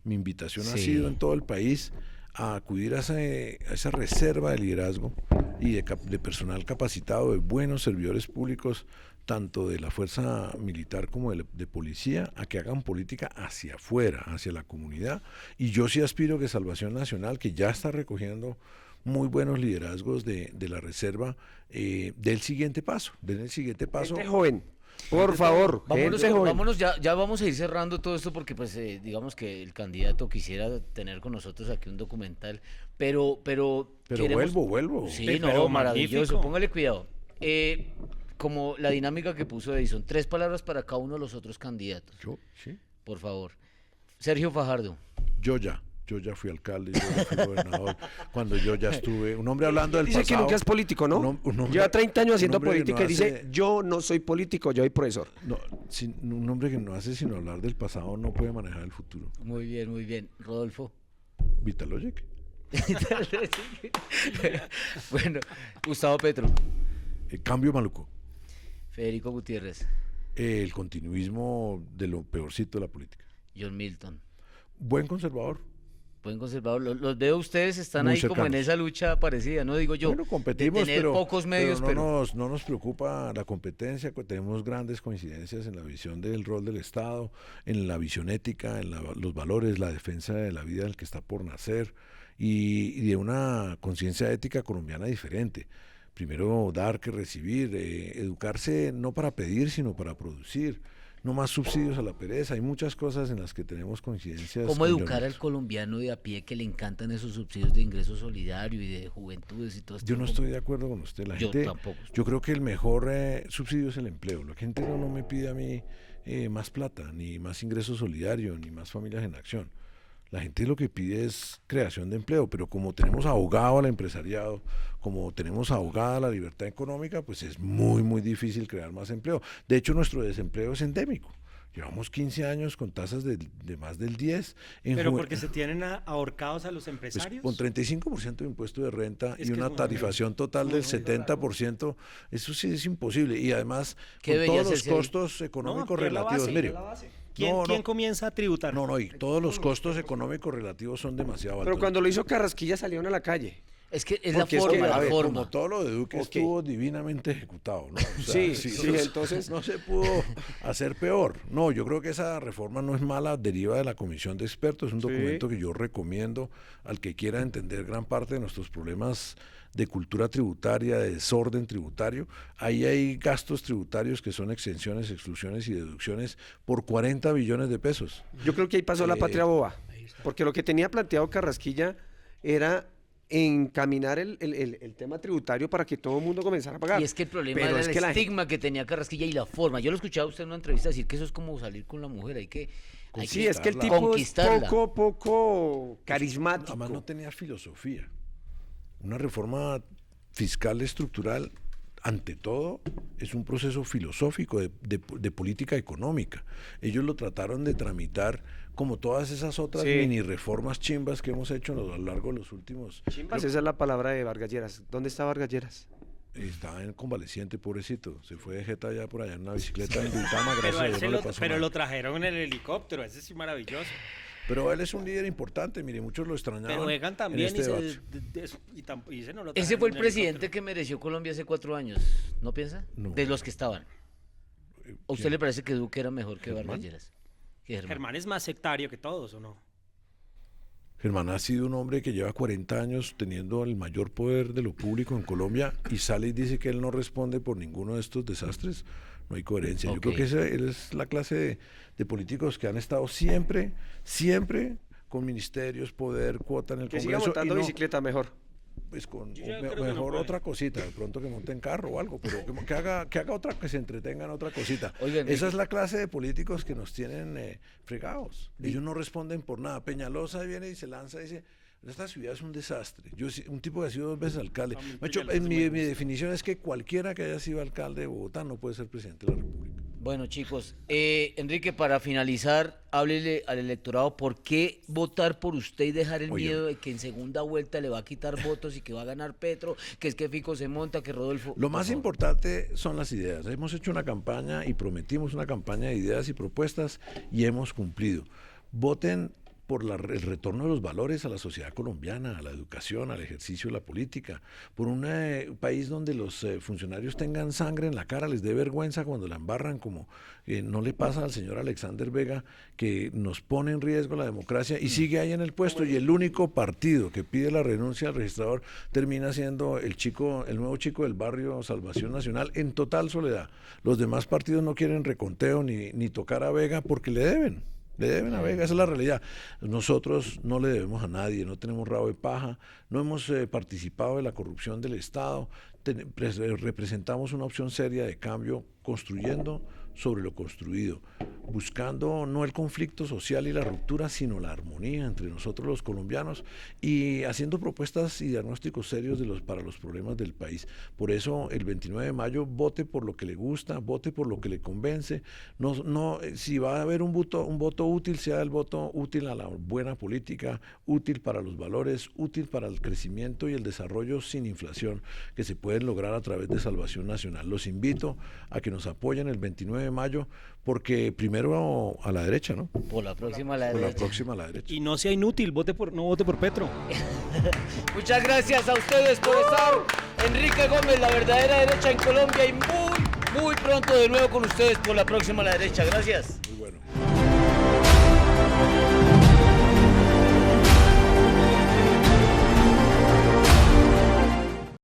Mi invitación ha Sí. sido en todo el país a acudir a esa reserva de liderazgo y de personal capacitado, de buenos servidores públicos, tanto de la fuerza militar como de policía, a que hagan política hacia afuera, hacia la comunidad. Y yo sí aspiro que Salvación Nacional, que ya está recogiendo muy buenos liderazgos de la reserva, dé el siguiente paso. Gente joven, por favor, Vámonos, gente joven. vámonos, ya vamos a ir cerrando todo esto porque pues digamos que el candidato quisiera tener con nosotros aquí un documental, pero queremos- vuelvo. Sí, Pero no, maravilloso, magnífico. póngale cuidado. Como la dinámica que puso Edison, 3 palabras para cada uno de los otros candidatos, Sí. por favor. Sergio Fajardo. Yo ya fui alcalde, yo ya fui gobernador, cuando yo ya estuve, un hombre hablando del Dice pasado. que nunca es político, ¿no? Un hombre- Lleva 30 años un haciendo hombre que política no y dice, hace- yo no soy político, yo soy profesor. un hombre que no hace sino hablar del pasado no puede manejar el futuro. Muy bien. Rodolfo. Vitalogic. Bueno, Gustavo Petro. El cambio maluco. Federico Gutiérrez. El continuismo de lo peorcito de la política. John Milton. Buen conservador. Buen conservador. Los veo ustedes, están Muy ahí como en cercanos. esa lucha parecida, ¿no? Digo yo. Bueno, competimos, de tener pero, pocos medios, pero, no nos preocupa la competencia, tenemos grandes coincidencias en la visión del rol del Estado, en la visión ética, en los valores, la defensa de la vida del que está por nacer y de una conciencia ética colombiana diferente. Primero dar que recibir, educarse no para pedir, sino para producir. No más subsidios a la pereza, hay muchas cosas en las que tenemos coincidencias. ¿cómo con educar al Leonardo. colombiano de a pie que le encantan esos subsidios de ingreso solidario y de juventudes y todo esto? Yo no estoy de acuerdo con usted. Yo tampoco. Yo creo que el mejor subsidio es el empleo. La gente no me pide a mí más plata, ni más ingreso solidario, ni más familias en acción. La gente lo que pide es creación de empleo, pero como tenemos ahogado al empresariado, como tenemos ahogada la libertad económica, pues es muy difícil crear más empleo. De hecho, nuestro desempleo es endémico. Llevamos 15 años con tasas de más del 10. Pero porque se tienen ahorcados a los Pues, empresarios. con 35% de impuesto de renta Es y que una es muy tarifación total del 70%, eso sí es imposible. Y además, ¿Qué con debería todos los hacerse ahí? costos económicos que es la relativos, base, mire, es la base. ¿Quién, no, quién no. comienza a tributar? no, y todos los costos económicos relativos son demasiado altos. Pero cuando lo hizo Carrasquilla salieron a la calle. Es que es la Porque es que, forma, a la ver, forma. Como todo lo de Duque Ok. estuvo divinamente ejecutado, ¿no? O sea, Sí, entonces, entonces- no se pudo hacer peor. No, yo creo que esa reforma no es mala, deriva de la comisión de expertos, es un documento que yo recomiendo al que quiera entender gran parte de nuestros problemas de cultura tributaria, de desorden tributario. Ahí hay gastos tributarios que son exenciones, exclusiones y deducciones por 40 billones de pesos. Yo creo que ahí pasó la patria boba. Ahí está. Porque lo que tenía planteado Carrasquilla era encaminar el tema tributario para que todo el mundo comenzara a pagar. Y es que el problema Pero era es el que la estigma que tenía Carrasquilla y la forma. Yo lo escuchaba a usted en una entrevista decir que eso es como salir con la mujer, hay que Sí, es que el tipo es conquistarla. poco carismático. Además no tenía filosofía. Una reforma fiscal estructural, ante todo, es un proceso filosófico de política económica. Ellos lo trataron de tramitar como todas esas otras Sí. mini reformas chimbas que hemos hecho a lo largo de los últimos... Chimbas, esa es la palabra de Vargas Lleras. ¿Dónde está Vargas Lleras? Estaba en convaleciente, pobrecito. Se fue de jeta ya por allá en una bicicleta en Duitama, Pero, gracias a a él Dios se no lo, le pasó pero nada. lo trajeron en el helicóptero, ese sí maravilloso. Pero él es un líder importante, mire, muchos lo extrañaban. Pero Egan en también este debate. y ese no lo Ese fue el trajeron en presidente helicóptero. que mereció Colombia hace 4 años, ¿no piensa? No. De los que estaban. ¿A usted ¿Quién? le parece que Duque era mejor que ¿Germán? Vargas Lleras? Que Germán. Germán es más sectario que todos, ¿o no? Germán ha sido un hombre que lleva 40 años teniendo el mayor poder de lo público en Colombia y sale y dice que él no responde por ninguno de estos desastres. No hay coherencia. Yo Ok. creo que él es la clase de políticos que han estado siempre con ministerios, poder, cuota en el Que siga Congreso. montando y no, bicicleta mejor. pues con Yo ya o creo que no mejor puede. otra cosita, de pronto que monte en carro o algo, pero que haga otra, que se entretenga en otra cosita. Oigan, Esa es la clase de políticos que nos tienen fregados. Ellos no responden por nada. Peñalosa viene y se lanza y dice, Esta ciudad es un desastre. Un tipo que ha sido 2 veces alcalde. No, Macho, mi definición es que cualquiera que haya sido alcalde de Bogotá no puede ser presidente de la República. Bueno, chicos, Enrique, para finalizar, háblele al electorado por qué votar por usted y dejar el Oye. miedo de que en segunda vuelta le va a quitar votos y que va a ganar Petro, que es que Fico se monta, que Rodolfo... Lo por más favor. importante son las ideas. Hemos hecho una campaña y prometimos una campaña de ideas y propuestas y hemos cumplido. Voten por el retorno de los valores a la sociedad colombiana, a la educación, al ejercicio de la política, por un país donde los funcionarios tengan sangre en la cara, les dé vergüenza cuando la embarran, como no le pasa al señor Alexander Vega, que nos pone en riesgo la democracia y sigue ahí en el puesto, y el único partido que pide la renuncia al registrador termina siendo el nuevo chico del barrio Salvación Nacional, en total soledad. Los demás partidos no quieren reconteo ni tocar a Vega porque le deben. Le deben a Vega, esa es la realidad. Nosotros no le debemos a nadie, no tenemos rabo de paja, no hemos participado de la corrupción del Estado, representamos una opción seria de cambio, construyendo sobre lo construido, buscando no el conflicto social y la ruptura, sino la armonía entre nosotros los colombianos y haciendo propuestas y diagnósticos serios para los problemas del país. Por eso el 29 de mayo vote por lo que le gusta, vote por lo que le convence. Si va a haber un voto útil, sea el voto útil a la buena política, útil para los valores, útil para el crecimiento y el desarrollo sin inflación que se pueden lograr a través de Salvación Nacional. Los invito a que nos apoyen el 29 de mayo, porque primero a la derecha, ¿no? Por la próxima a la Por la derecha. próxima a la derecha. Y no sea inútil, no vote por Petro. Muchas gracias a ustedes por estar. Enrique Gómez, la verdadera derecha en Colombia, y muy pronto de nuevo con ustedes por la próxima a la derecha. Gracias. Muy bueno.